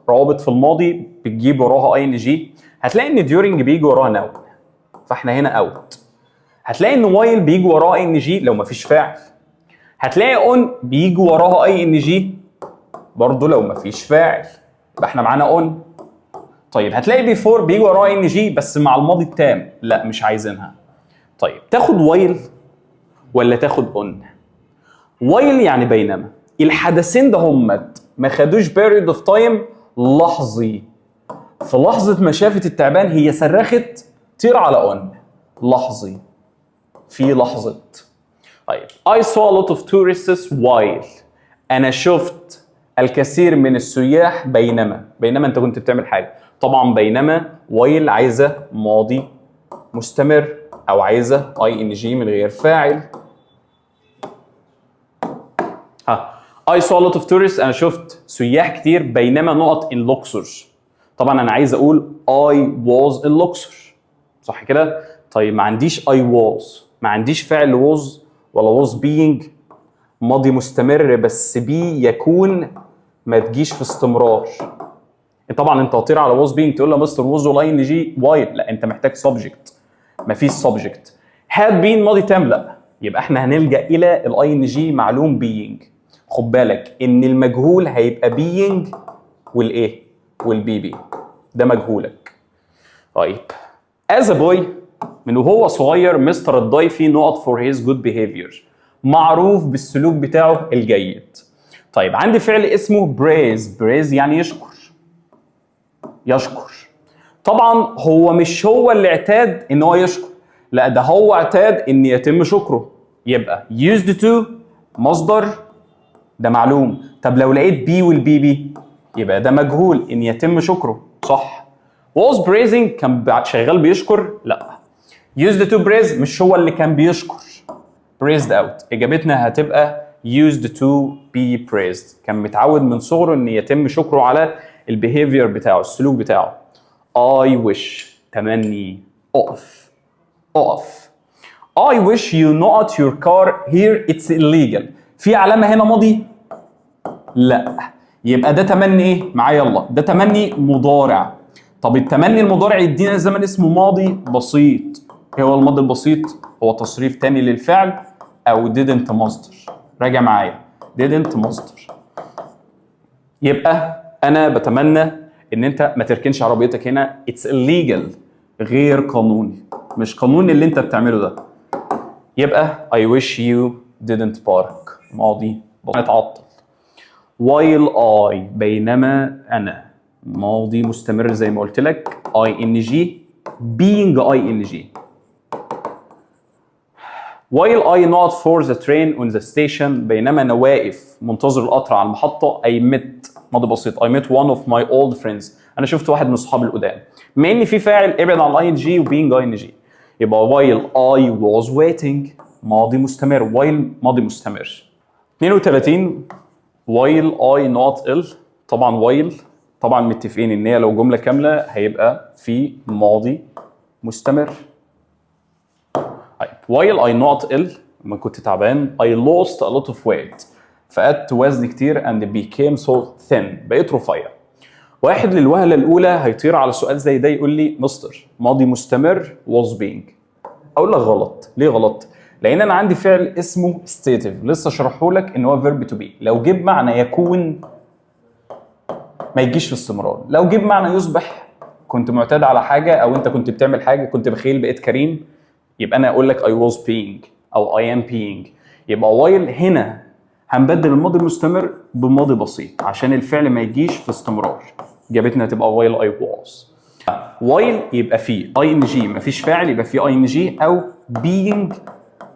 Speaker 1: رابط في الماضي بتجيب وراها ing. هتلاقي ان during بيجي وراها noun فاحنا هنا out. هتلاقي ان while بيجي وراها ing لو مفيش فاعل. هتلاقي on بيجي وراها ing برضه لو مفيش فاعل يبقى احنا معانا on. طيب هتلاقي بيفور بيجي وراها ان جي بس مع الماضي التام لا مش عايزينها. طيب تاخد وايل ولا تاخد اون؟ وايل يعني بينما. الحدثين ده همت ما خدوش بيريد اوف تايم لحظي. في لحظه ما شافت التعبان هي صرخت طير على اون لحظي في لحظه. طيب I saw a lot of tourists while انا شفت الكثير من السياح بينما انت كنت بتعمل حاجه. طبعا بينما وايل عايزه ماضي مستمر او عايزه اي ان جي من غير فاعل. I saw a lot of tourists انا شفت سياح كتير بينما نقط اللوكسور. طبعا انا عايز اقول I was اللوكسور صح كده؟ طيب ما عنديش I was ما عنديش فعل was ولا was being ماضي مستمر بس بي يكون ما تجيش في استمرار. طبعا انت هتطير على was being تقول له مستر was ولا ان جي وايل لا انت محتاج subject مفيش subject. had been ماضي تام لا يبقى احنا هنلجأ الى الاي ان جي معلوم being. خد بالك ان المجهول هيبقى being والايه والبي بي ده مجهولك. طيب as a boy من وهو صغير مستر الضيفي نقط for his good behavior معروف بالسلوك بتاعه الجيد. طيب عندي فعل اسمه praise يعني يشكر. طبعا هو اللي اعتاد ان هو يشكر لا ده هو اعتاد ان يتم شكره يبقى used to مصدر ده معلوم. طب لو لقيت بي والبي بي يبقى ده مجهول ان يتم شكره صح. was praising كان شغال بيشكر لا used to praise مش هو اللي كان بيشكر praised out. اجابتنا هتبقى used to be praised كان متعود من صغره ان يتم شكره على البيهيفير بتاعه السلوك بتاعه. I wish تمني اقف. I wish you not your car here it's illegal. في علامة هنا ماضي؟ لا يبقى ده تمني ايه؟ معايا يلا ده تمني مضارع. طب التمني المضارع يدينا زمن اسمه ماضي بسيط. ايه هو الماضي البسيط؟ هو تصريف تاني للفعل او didn't مصدر. راجع معايا didn't مصدر. يبقى انا بتمنى ان انت ما تركنش عربيتك هنا it's illegal غير قانوني مش قانوني اللي انت بتعمله ده. يبقى I wish you didn't park ماضي اتعطل. while I بينما انا ماضي مستمر زي ما قلت لك ing being ing. while I not for the train on the station بينما انا واقف منتظر القطر على المحطه I met ماضي بسيط I met one of my old friends انا شفت واحد من صحابي القدام. بما ان في فاعل ابعد عن الاي ان جي وبينج اي ان جي يبقى while I was waiting ماضي مستمر while ماضي مستمر. 32 while I not ill طبعا while طبعا متفقين ان هي لو جمله كامله هيبقى في ماضي مستمر. طيب while I not ill لما كنت تعبان I lost a lot of weight فقدت وزن كتير and became so thin بقيت رفيع. واحد للوهله الاولى هيطير على سؤال زي ده يقول لي مستر ماضي مستمر was being. اقول لك غلط. ليه غلط؟ لان انا عندي فعل اسمه stative لسه شرحه لك ان هو verb to be لو جيب معنى يكون ما يجيش في استمرار. لو جيب معنى يصبح كنت معتاد على حاجه او انت كنت بتعمل حاجه كنت بخيل بقيت كريم يبقى انا اقول لك I was being او I am being. يبقى while هنا هنبدل الماضي المستمر بماضي بسيط عشان الفعل ما يجيش في استمرار. اجابتنا هتبقى while I was. while يبقى فيه ing مفيش فاعل يبقى فيه ing او being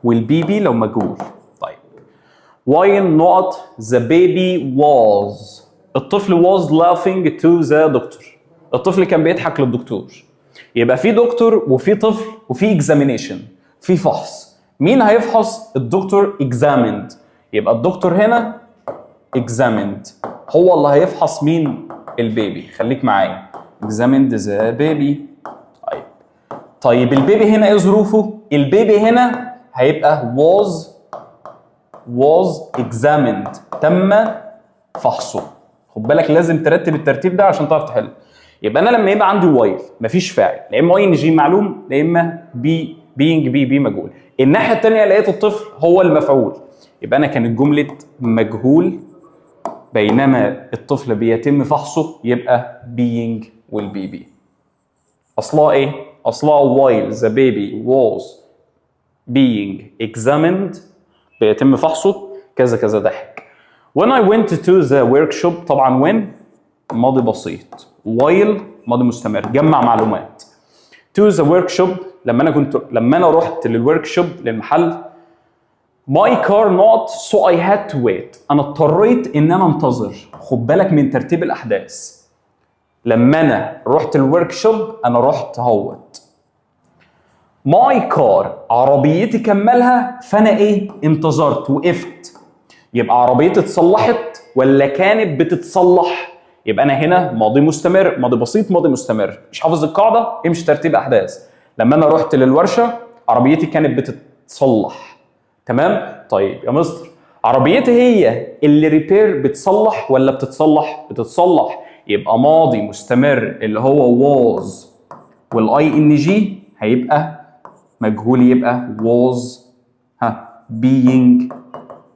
Speaker 1: والبي بي لو مجهول. طيب while not the baby was الطفل was laughing to the doctor الطفل كان بيضحك للدكتور. يبقى في دكتور وفي طفل وفي examination في فحص. مين هيفحص؟ الدكتور examined يبقى الدكتور هنا examined هو اللي هيفحص مين؟ البيبي. خليك معايا examined the baby. طيب البيبي هنا ايه ظروفه؟ البيبي هنا هيبقى was examined تم فحصه. خد بالك لازم ترتب الترتيب ده عشان تعرف تحل. يبقى انا لما يبقى عندي while مفيش فاعل لا اما ing معلوم لا اما being بي مجهول. الناحيه الثانيه لقيت الطفل هو المفعول يبقى انا كانت جمله مجهول بينما الطفل بيتم فحصه يبقى being والبي بي. اصلها ايه؟ اصلها while the baby was being examined بيتم فحصه كذا كذا ضحك. when I went to the workshop طبعا when ماضي بسيط while ماضي مستمر جمع معلومات. to the workshop لما انا رحت للورك للمحل my car not so I had to wait انا اضطريت ان انا انتظر. خد بالك من ترتيب الاحداث. لما انا رحت الورك انا رحت هوت my car عربيتي كملها فانا ايه؟ انتظرت وقفت. يبقى عربيتي اتصلحت ولا كانت بتتصلح؟ يبقى انا هنا ماضي مستمر ماضي بسيط ماضي مستمر. مش حافظ القاعده؟ امشي ترتيب احداث. لما انا رحت للورشه عربيتي كانت بتتصلح. تمام؟ طيب يا مستر عربيتي هي اللي ريبير بتصلح ولا بتتصلح؟ بتتصلح. يبقى ماضي مستمر اللي هو was والاي ان جي هيبقى مجهول يبقى was being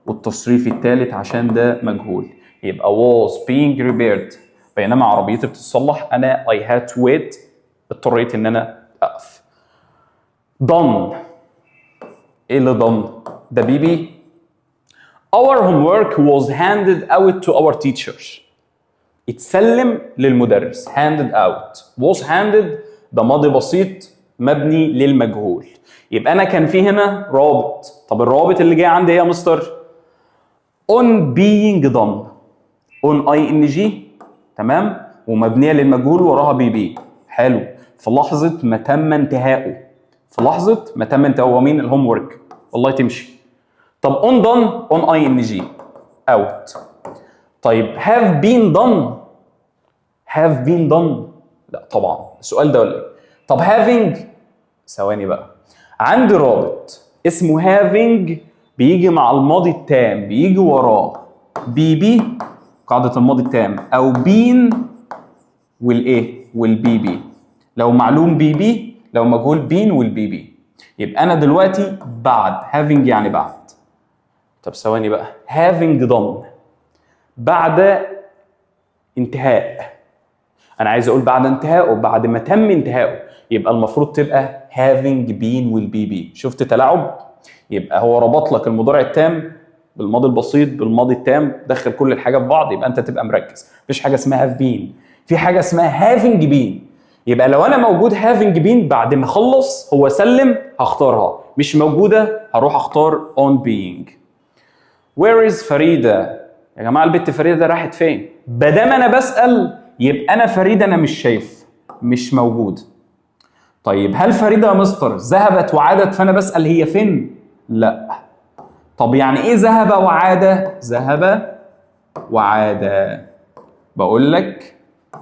Speaker 1: والتصريف الثالث عشان ده مجهول يبقى was being repaired بينما عربيتي بتتصلح انا I had to wait اضطريت ان انا اقف. done ايه اللي done؟ ده بيبي. our homework was handed out to our teachers اتسلم للمدرس. handed out was handed ده ماضي بسيط مبني للمجهول. يبقى انا كان في هنا رابط. طب الرابط اللي جاي عندي ايه يا مستر؟ on being done on ing تمام ومبنيه للمجهول وراها بي بي. حلو. في لحظه ما تم انتهائه. في لحظه ما تم انتهائه هو مين؟ الهوم ورك. والله تمشي. طب on done on ing out. طيب have been done لا طبعا السؤال ده ولا ايه؟ طب having ثواني بقى. عندي رابط اسمه having بيجي مع الماضي التام بيجي وراه بي قاعدة الماضي التام او been والايه؟ والبي بي. لو معلوم بي لو مجهول been والبي بي. يبقى انا دلوقتي بعد having يعني بعد. طب ثواني بقى. having done بعد انتهاء. انا عايز اقول بعد انتهائه بعد ما تم انتهائه يبقى المفروض تبقى having been والبي بي. شفت تلاعب؟ يبقى هو ربط لك المضارع التام بالماضي البسيط بالماضي التام دخل كل الحاجه في بعض يبقى انت تبقى مركز. مفيش حاجه اسمها have been في حاجه اسمها having been. يبقى لو انا موجود having been بعد ما اخلص هو سلم هختارها مش موجوده هروح اختار on being. where is فريده؟ يا جماعه البت فريده راحت فين؟ بدام انا بسال يبقى انا فريده انا مش شايف مش موجود. طيب هل فريده يا مستر ذهبت وعادت فانا بسال هي فين؟ لا. طب يعني ايه ذهب وعاد؟ ذهب وعاد بقول لك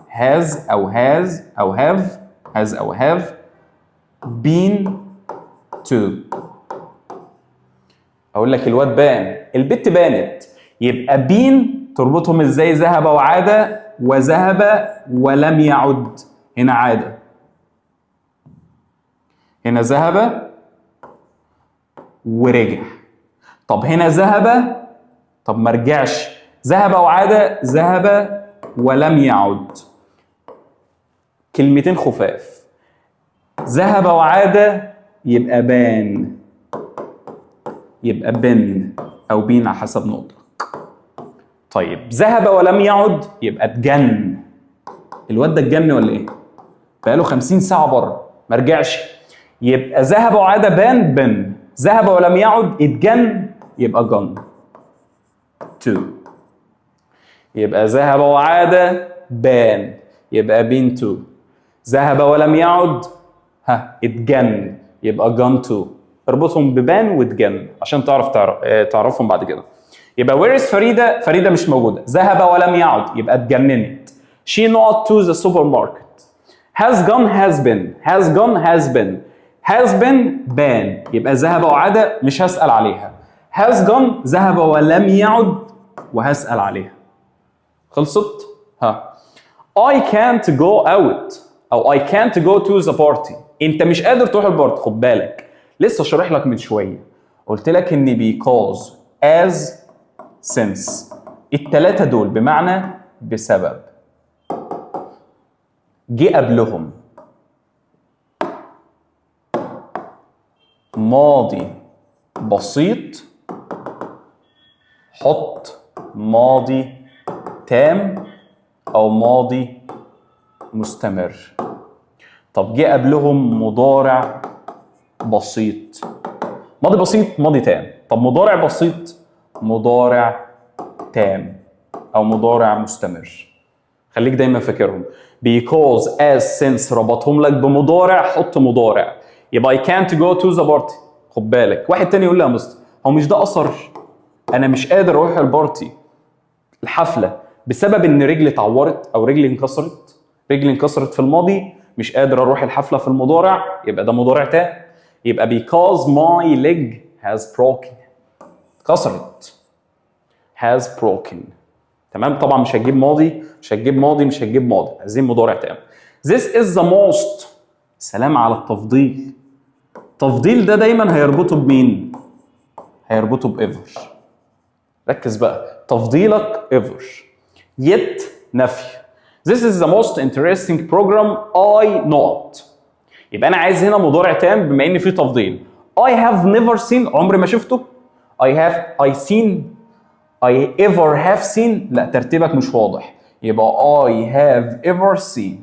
Speaker 1: has او have been to اقول لك الواد بان، البت بانت، يبقى بين تربطهم ازاي؟ ذهب وعاد، وذهب ولم يعد. هنا عاد، هنا ذهب ورجع. طب هنا ذهب، طب ما رجعش. ذهب وعاد، ذهب ولم يعد. كلمتين خفاف. ذهب وعاد يبقى بان، يبقى بن او بين على حسب نطقك. طيب ذهب ولم يعد يبقى اتجن. الواد ده اتجن ولا ايه؟ بقاله 50 ساعه بره ما رجعش. يبقى ذهب وعاد بان بن، ذهب ولم يعد اتجن يبقى جن. 2. يبقى ذهب وعاد بان يبقى بين 2. ذهب ولم يعد اتجن يبقى جن 2. اربطهم ببان واتجن عشان تعرفهم بعد كده. يبقى where is فريدة؟ فريدة مش موجودة. ذهب ولم يعد يبقى اتجننت. She not to the supermarket. Has gone has been. Has gone has been. Has been بان يبقى ذهب وعاد مش هسأل عليها. Has gone ذهب ولم يعد وهسأل عليها. خلصت؟ I can't go out أو I can't go to the party. أنت مش قادر تروح البارتي. خد بالك لسه شارح لك من شوية، قلت لك إن because as since التلاتة دول بمعنى بسبب جه قبلهم ماضي بسيط، حط ماضي تام أو ماضي مستمر. طب جه قبلهم مضارع بسيط. ماضي بسيط ماضي تام. طب مضارع بسيط مضارع تام أو مضارع مستمر. خليك دايما فاكرهم. because as since ربطهم لك بمضارع، حط مضارع. يبقى I can't go to the party. خد بالك واحد تاني يقول لي يا مستر هو مش ده أثر؟ أنا مش قادر أروح البارتي الحفلة بسبب إن رجلي اتعورت أو رجلي انكسرت. رجلي انكسرت في الماضي، مش قادر أروح الحفلة في المضارع، يبقى ده مضارع تام. يبقى because my leg has broken. اتكسرت. has broken. تمام؟ طبعا مش هتجيب ماضي، مش هتجيب ماضي، مش هتجيب ماضي، عايزين مضارع تام. This is the most. سلام على التفضيل. التفضيل ده دايما هيربطه بمين؟ هيربطه بإيفر. ركز بقى، تفضيلك إيفر. yet نفي. This is the most interesting program I not. يبقى أنا عايز هنا مضارع تام بما إن فيه تفضيل. I have never seen عمري ما شفته. I seen. I ever have seen. لا ترتيبك مش واضح. يبقى I have ever seen.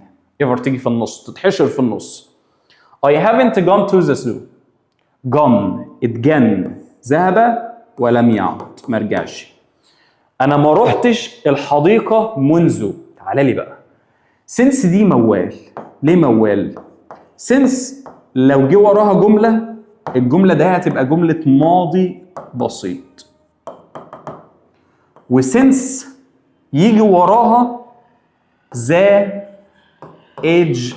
Speaker 1: ever تيجي في النص، تتحشر في النص. I haven't gone to the zoo. gone اتجن، ذهب ولم يعد ما رجعش. أنا ما رحتش الحديقة منذ. تعالى لي بقى. since دي موال. ليه موال؟ since لو جه وراها جملة، الجملة ده هتبقى جملة ماضي بسيط. وسنس يجي وراها the age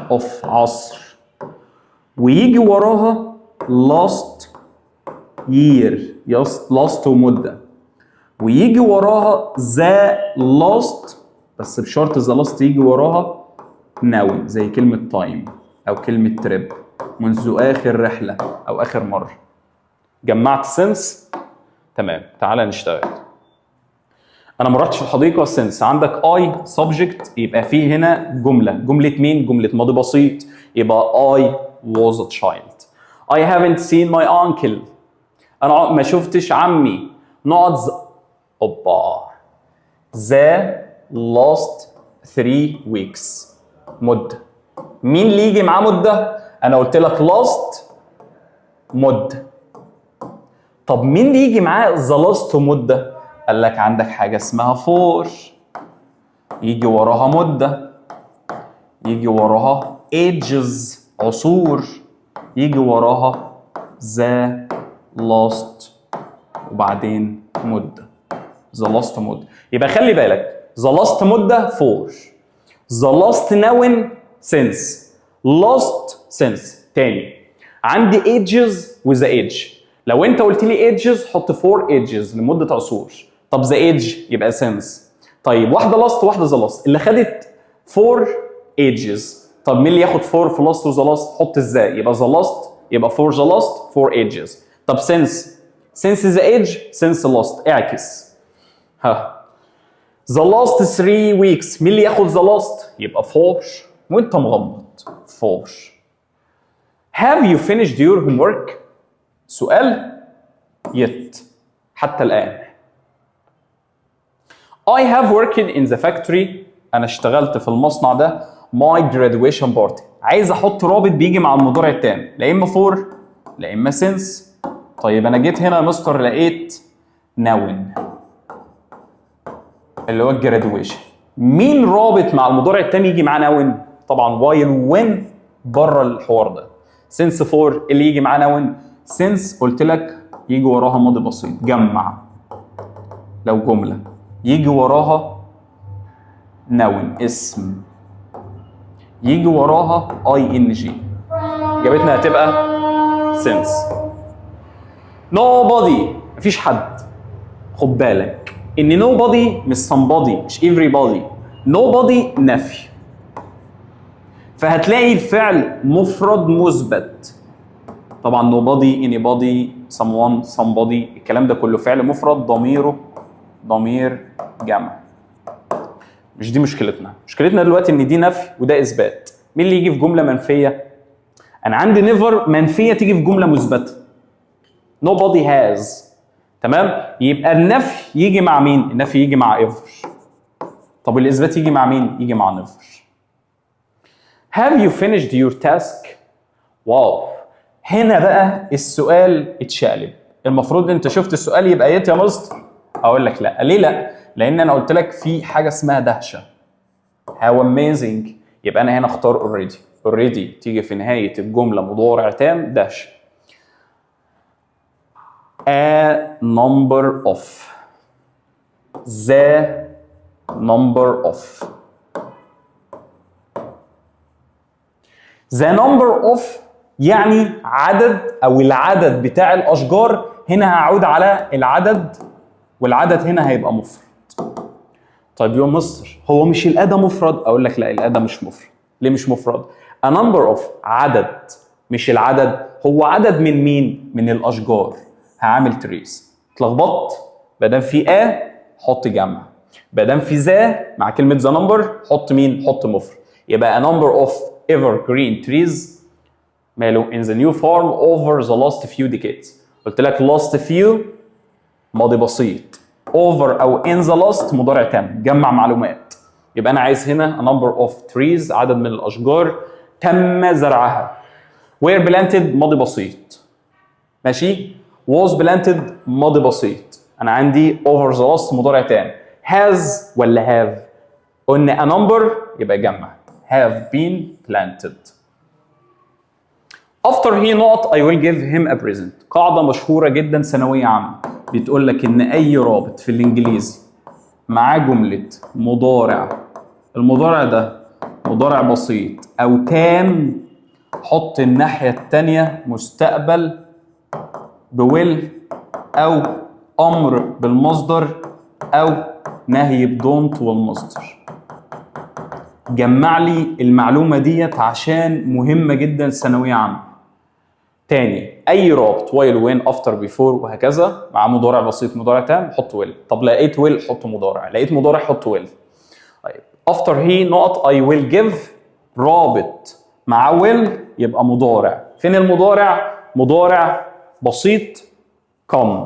Speaker 1: of عصر، ويجي وراها last year last ومدة، ويجي وراها the last بس بشرط the last يجي وراها noun زي كلمة time أو كلمة trip منذ آخر رحلة أو آخر مرة. جمعت since؟ تمام. تعالى نشتغل. أنا ما رحتش الحديقة since. عندك I subject يبقى فيه هنا جملة مين؟ جملة ماضي بسيط. يبقى I was a child. I haven't seen my uncle. أنا ما شفتش عمي. not the last 3 weeks. مدة. مين اللي يجي معاه مدة؟ أنا قلت لك last مدة. طب مين اللي يجي معاه the last مدة؟ قال لك عندك حاجة اسمها for. يجي وراها مدة، يجي وراها ages عصور، يجي وراها the last وبعدين مدة. the last مدة. يبقى خلي بالك the last مدة for، the last noun since، last since. تاني عندي ages و the age. لو انت قلت لي ages حط 4 ages لمده عصور. طب the age يبقى since. طيب واحده last وواحده the last اللي خدت 4 ages. طب مين اللي ياخد 4 في last و the last؟ حط ازاي؟ يبقى the last يبقى for the last 4 ages. طب since the age since the last اعكس. ها the last 3 weeks مين اللي ياخد the last؟ يبقى for وانت مغمض for. have you finished your homework؟ سؤال yet حتى الآن. I have worked in the factory أنا اشتغلت في المصنع ده my graduation party. عايز أحط رابط بيجي مع المضارع التام لا إما for لا إما since. طيب أنا جيت هنا يا مستر لقيت noun اللي هو الجرادويشن. مين رابط مع المضارع التام يجي معاه noun؟ طبعا while when بره الحوار ده. since for اللي يجي معاه noun. since قلت لك يجي وراها ماضي بسيط جمع. لو جمله يجي وراها noun اسم يجي وراها ing اجابتنا هتبقى since. nobody مفيش حد. خد بالك ان nobody مش somebody مش everybody. nobody نفي فهتلاقي الفعل مفرد مثبت. طبعا nobody anybody someone somebody الكلام ده كله فعل مفرد ضميره ضمير جمع. مش دي مشكلتنا. مشكلتنا دلوقتي ان دي نفي وده اثبات. مين اللي يجي في جمله منفيه؟ انا عندي never منفيه تيجي في جمله مثبته. nobody has. تمام؟ يبقى النفي يجي مع مين؟ النفي يجي مع ever. طب الاثبات يجي مع مين؟ يجي مع never. have you finished your task؟ واو هنا بقى السؤال اتشقلب. المفروض انت شفت السؤال يبقى يا مستر اقول لك لا. ليه لا؟ لان انا قلت لك في حاجه اسمها دهشه. how amazing يبقى انا هنا اختار already تيجي في نهايه الجمله مضارع تام دهشه. a number of the number of the number of يعني عدد او العدد بتاع الاشجار. هنا هعود على العدد والعدد هنا هيبقى مفرد. طيب يا مستر هو مش الاداه مفرد؟ اقول لك لا الاداه مش مفرد. ليه مش مفرد؟ a number of عدد مش العدد. هو عدد من مين؟ من الاشجار. هعمل تريس. اتلخبطت؟ ما دام في حط جمع. ما دام في ذا مع كلمه ذا نمبر حط مين؟ حط مفرد. يبقى a number of evergreen trees ماله in the new farm over the last few decades. قلت لك last few ماضي بسيط over او in the last مضارع تام جمع معلومات. يبقى انا عايز هنا a number of trees عدد من الاشجار تم زرعها. were planted ماضي بسيط ماشي. was planted ماضي بسيط. انا عندي over the last مضارع تام. has ولا have؟ قلنا a number يبقى جمع have been planted. after he not I will give him a present. قاعدة مشهورة جدا ثانوية عامة بتقول لك ان اي رابط في الانجليزي معاه جملة مضارع المضارع ده مضارع بسيط او تام حط الناحية التانية مستقبل بويل او امر بالمصدر او نهي بدونت والمصدر. جمع لي المعلومة ديت عشان مهمة جدا ثانوية عامة. تاني اي رابط while when after before وهكذا مع مضارع بسيط مضارع تام حط will. طب لقيت will حط مضارع. لقيت مضارع حط will. طيب after he not I will give رابط مع will يبقى مضارع. فين المضارع؟ مضارع بسيط come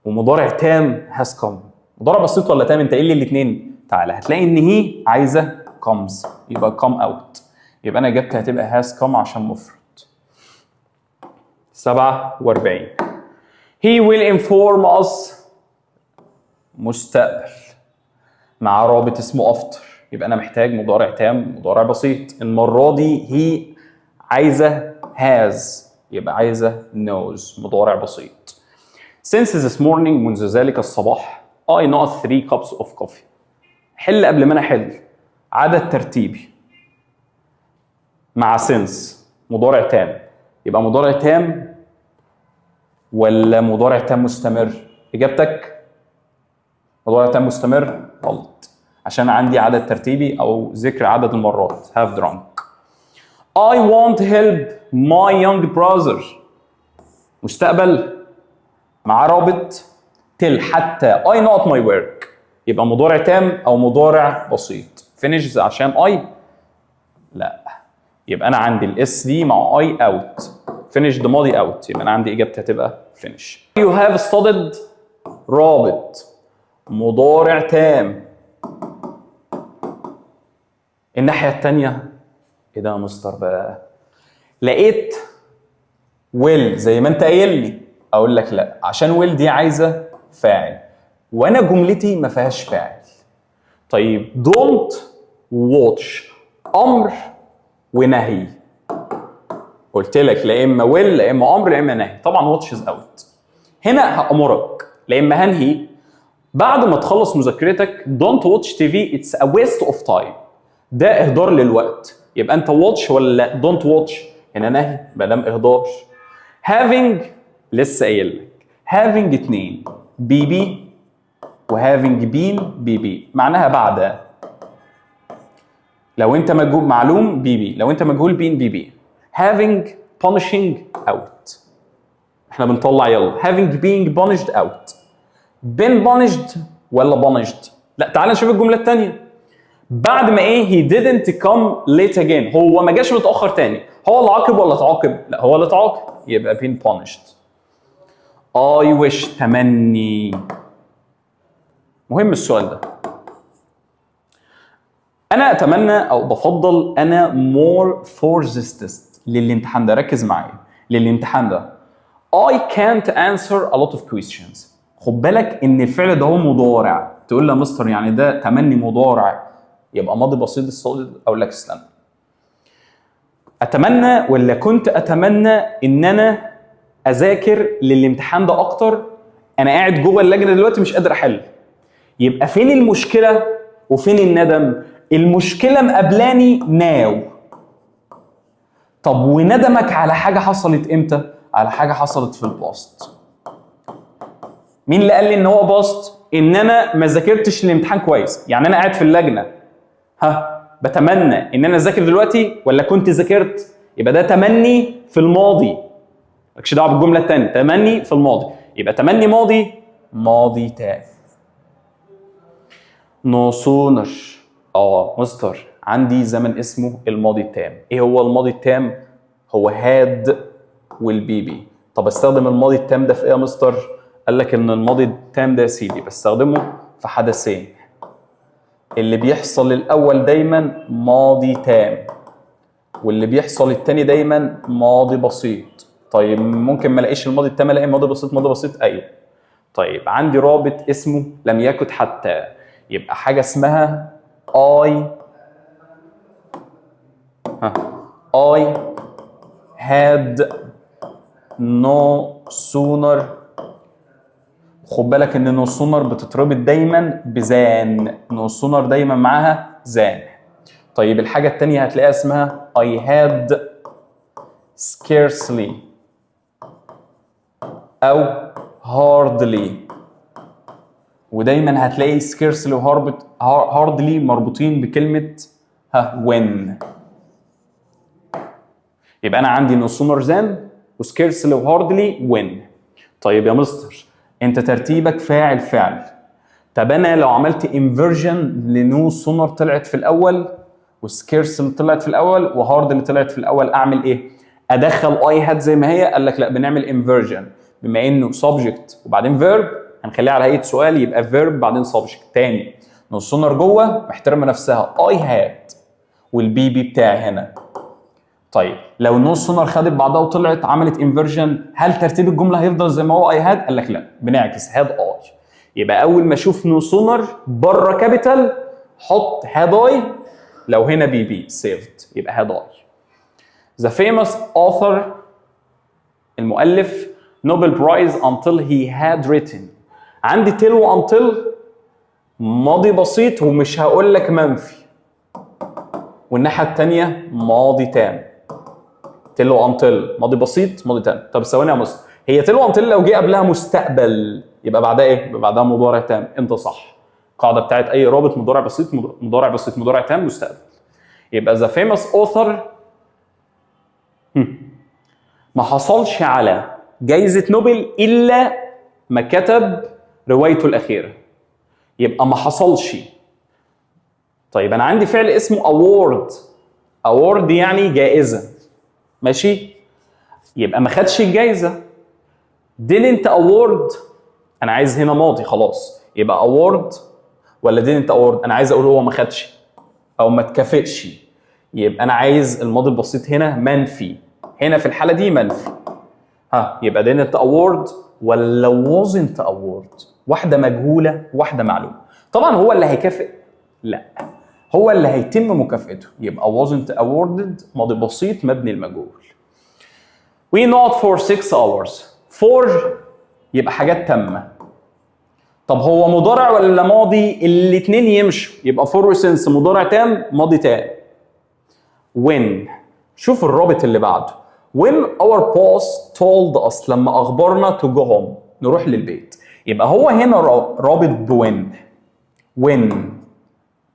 Speaker 1: ومضارع تام has come. مضارع بسيط ولا تام؟ انت قايل لي الاثنين. تعالى هتلاقي ان هي عايزه comes يبقى come out. يبقى انا اجابتي هتبقى has come عشان مفرد. 47 he will inform us مستقبل مع رابط اسمه after. يبقى انا محتاج مضارع تام مضارع بسيط. المره دي هي عايزه has يبقى عايزه knows مضارع بسيط. since this morning منذ ذلك الصباح I not 3 cups of coffee. حل قبل ما انا احل عدد ترتيبي مع since مضارع تام. يبقى مضارع تام ولا مضارع تام مستمر؟ اجابتك مضارع تام مستمر. غلط، عشان عندي عدد ترتيبي او ذكر عدد المرات. have drunk. I want help my young brother. مستقبل مع رابط till حتى I not my work، يبقى مضارع تام او مضارع بسيط. finish عشان I لا، يبقى انا عندي الاس دي مع I out. finish ده ماضي out، يبقى انا عندي اجابتي هتبقى finish. you have studied رابط مضارع تام. الناحية التانية ايه ده يا مستر بقى؟ لقيت will زي ما انت قايل لي، اقول لك لا، عشان will دي عايزة فاعل وانا جملتي ما فيهاش فاعل. طيب don't watch امر ونهي. قلت لك لا اما will لا اما امر لا اما نهي. طبعا watch is out. هنا هامرك لا اما هنهي بعد ما تخلص مذاكرتك. don't watch TV it's a waste of time، ده اهدار للوقت. يبقى انت watch ولا don't watch؟ هنا نهي ما دام اهدار. having لسه قايل لك having اتنين بي بي و having been بي بي معناها بعد. لو انت مجهول معلوم بي بي، لو انت مجهول بين بي بي. having punishing out، احنا بنطلع يلا having being punished out. been punished ولا punished؟ لا تعال نشوف الجمله الثانيه. بعد ما ايه he didn't come late again، هو ما جاش متاخر تاني. هو اللي عاقب ولا تعاقب؟ لا هو اللي تعاقب، يبقى been punished. I wish تمني. مهم السؤال ده. انا اتمنى او بفضل انا more for this test للامتحان ده. ركز معايا للامتحان ده. I can't answer a lot of questions. خد بالك ان الفعل ده هو مضارع. تقول لي يا مستر يعني ده تمني مضارع يبقى ماضي بسيط الصادق؟ اقول لك استنى. اتمنى ولا كنت اتمنى ان انا اذاكر للامتحان ده اكتر. انا قاعد جوه اللجنه دلوقتي مش قادر احل. يبقى فين المشكله وفين الندم؟ المشكله مقابلاني ناو. طب وندمك على حاجه حصلت امتى؟ على حاجه حصلت في الباست. مين اللي قال لي ان هو باست؟ ان انا ما ذاكرتش الامتحان كويس. يعني انا قاعد في اللجنه بتمنى ان انا اذاكر دلوقتي ولا كنت ذاكرت؟ يبقى ده تمني في الماضي. مالكش دعوه بالجمله الثانيه، تمني في الماضي. يبقى تمني ماضي ماضي تام. نو سونر. مستر عندي زمن اسمه الماضي التام. ايه هو الماضي التام؟ هو هاد والبيبي. طب استخدم الماضي التام ده في ايه يا مستر؟ قال لك ان الماضي التام ده يا سيدي بستخدمه في حدثين. اللي بيحصل الاول دايما ماضي تام، واللي بيحصل الثاني دايما ماضي بسيط. طيب ممكن ما الاقيش الماضي التام الاقي ماضي بسيط. ماضي بسيط ايوه. طيب عندي رابط اسمه لم يكن حتى، يبقى حاجه اسمها I had no sooner. خد بالك ان no sooner بتتربط دايما بزان. no sooner دايما معاها زان. طيب الحاجه الثانيه هتلاقيها اسمها I had scarcely او hardly. ودايما هتلاقي scarcely و hardly مربوطين بكلمه when. يبقى انا عندي no sooner than و scarcely و hardly when. طيب يا مستر انت ترتيبك فاعل فعل. طب انا لو عملت inversion لنو sooner طلعت في الاول وسكيرسلي طلعت في الاول وهاردلي طلعت في الاول، اعمل ايه؟ ادخل I had زي ما هي؟ قال لك لا بنعمل inversion. بما انه subject وبعدين verb هنخليها على هيئه سؤال، يبقى verb بعدين subject. تاني نو sooner جوه محترمه نفسها I had والبي بي بتاعي هنا. طيب لو نو sooner خدت بعضها وطلعت عملت inversion، هل ترتيب الجمله هيفضل زي ما هو I had؟ قال لك لا بنعكس had I. يبقى اول ما اشوف نو sooner بره كابيتال حط had I، لو هنا بي بي saved يبقى had I. The famous author المؤلف Nobel Prize until he had written. عندي till و until ماضي بسيط ومش هقول لك منفي، والناحيه الثانيه ماضي تام. till و until ماضي بسيط ماضي تام. طب ثواني يا مستر، هي تلو انتل لو جه قبلها مستقبل يبقى بعدها ايه؟ يبقى بعدها مضارع تام. انت صح. القاعده بتاعت اي رابط مضارع بسيط مضارع بسيط مضارع تام مستقبل. يبقى ذا فيموس اوثر ما حصلش على جائزه نوبل الا ما كتب روايته الاخيره. يبقى ما حصلش. طيب انا عندي فعل اسمه اوورد. اوورد يعني جائزه. ماشي؟ يبقى ما خدش الجائزه. didn't award انا عايز هنا ماضي خلاص. يبقى award ولا didn't award؟ انا عايز اقول هو ما خدش او ما اتكافئش. يبقى انا عايز الماضي البسيط هنا منفي. هنا في الحاله دي منفي. يبقى didn't award ولا wasn't award؟ واحده مجهوله واحده معلومه. طبعا هو اللي هيكافئ؟ لا، هو اللي هيتم مكافئته. يبقى wasn't awarded ماضي بسيط مبني المجهول. we not for 6 hours. for يبقى حاجات تامه. طب هو مضارع ولا ماضي؟ الاثنين يمشوا. يبقى for since مضارع تام ماضي تام. when شوف الرابط اللي بعده. when our boss told us لما اخبرنا to go home نروح للبيت. يبقى هو هنا رابط بوين. when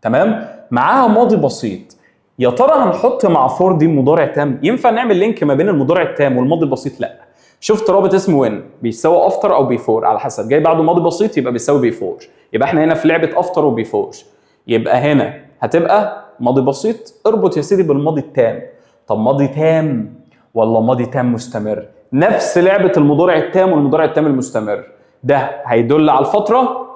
Speaker 1: تمام؟ معاها ماضي بسيط. يا ترى هنحط مع فور دي مضارع تام؟ ينفع نعمل لينك ما بين المضارع التام والماضي البسيط؟ لا. شفت رابط اسمه وين بيساوي افتر او بيفور على حسب. جاي بعده ماضي بسيط يبقى بيساوي بيفور. يبقى احنا هنا في لعبه افتر وبيفور. يبقى هنا هتبقى ماضي بسيط. اربط يا سيدي بالماضي التام. طب ماضي تام ولا ماضي تام مستمر؟ نفس لعبه المضارع التام والمضارع التام المستمر. ده هيدل على الفتره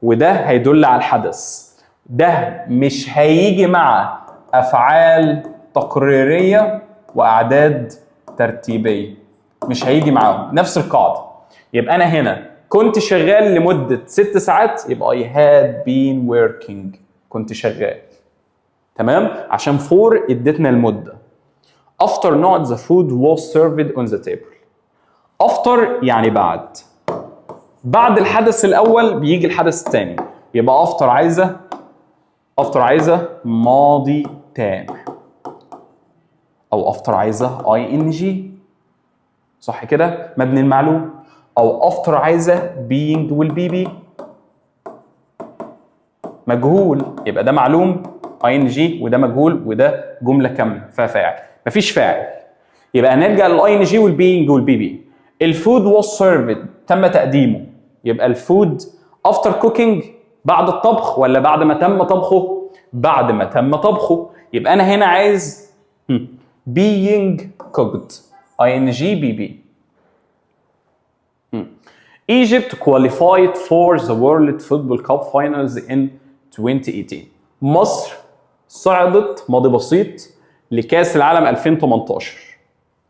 Speaker 1: وده هيدل على الحدث. ده مش هيجي مع افعال تقريريه واعداد ترتيبيه. مش هيجي معاهم. نفس القاعده. يبقى انا هنا كنت شغال لمده 6 ساعات يبقى I had been working. كنت شغال. تمام؟ عشان فور ادتنا المده. After not the food was served on the table. After يعني بعد. بعد الحدث الاول بيجي الحدث الثاني. يبقى after عايزه ماضي تام. او after عايزه ing. صح كده؟ مبني المعلوم. او after عايزه being والبي مجهول. يبقى ده معلوم ing وده مجهول وده جمله كامله فيها فاعل. مفيش فاعل. يبقى هنرجع للاي ing والبينج والبي. الفود was served تم تقديمه. يبقى الفود after cooking بعد الطبخ ولا بعد ما تم طبخه؟ بعد ما تم طبخه. يبقى انا هنا عايز being cooked ing bb. Egypt qualified for the World Football Cup Finals in 2018. مصر صعدت ماضي بسيط لكأس العالم 2018.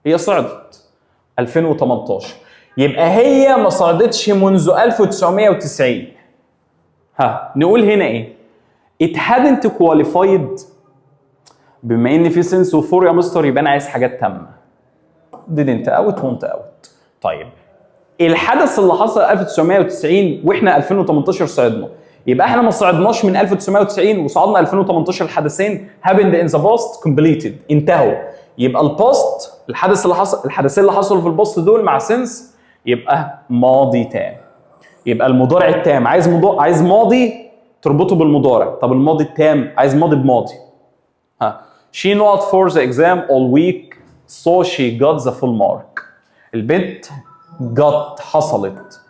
Speaker 1: هي صعدت 2018. يبقى هي ما صعدتش منذ 1990. نقول هنا ايه؟ It hadn't qualified. بما ان في سنس وفور يا مستر يبقى انا عايز حاجات تامه. didn't out won't out. طيب الحدث اللي حصل 1990 واحنا 2018 صعدنا. يبقى احنا ما صعدناش من 1990 وصعدنا 2018. الحدثين happened in the past completed انتهوا. يبقى الباست الحدثين اللي حصلوا في الباست دول مع سنس يبقى ماضي تام. يبقى المضارع التام عايز ماضي تربطه بالمضارع. طب الماضي التام عايز ماضي بماضي. She not for the exam all week so she got the full mark. البنت حصلت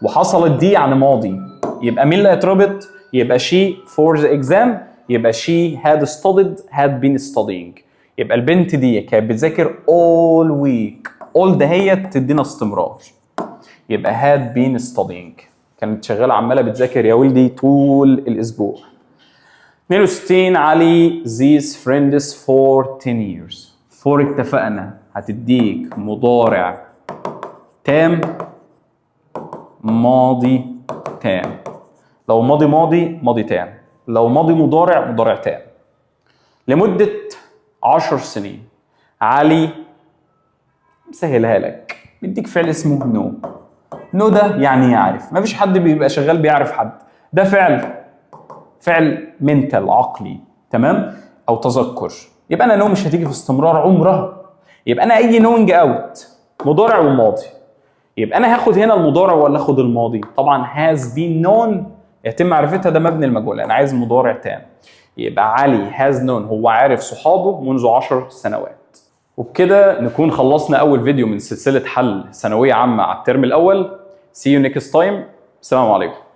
Speaker 1: وحصلت دي يعني ماضي. يبقى مين اللي هيتربط؟ يبقى she for the exam. يبقى she had studied had been studying. يبقى البنت دي كانت بتذاكر all week. all ده هي تدينا استمرار. يبقى had been studying كانت شغاله عماله بتذاكر يا ولدي طول الاسبوع. 62 علي these friends for 10 years. for اتفقنا هتديك مضارع تام ماضي تام. لو ماضي تام. لو ماضي مضارع تام. لمدة 10 سنين. علي مسهلها لك بيديك فعل اسمه نو. نو ده يعني يعرف. مفيش حد بيبقى شغال بيعرف حد. ده فعل منتال عقلي. تمام؟ او تذكر. يبقى انا نو مش هتيجي في استمرار عمرها. يبقى انا اي نوينج اوت مضارع وماضي. يبقى انا هاخد هنا المضارع ولا اخد الماضي؟ طبعا has been known يتم معرفتها، ده مبني المجهول، انا عايز مضارع تام. يبقى علي has known هو عارف صحابه منذ 10 سنوات. وبكده نكون خلصنا اول فيديو من سلسله حل ثانويه عامه على الترم الاول. See you next time. السلام عليكم.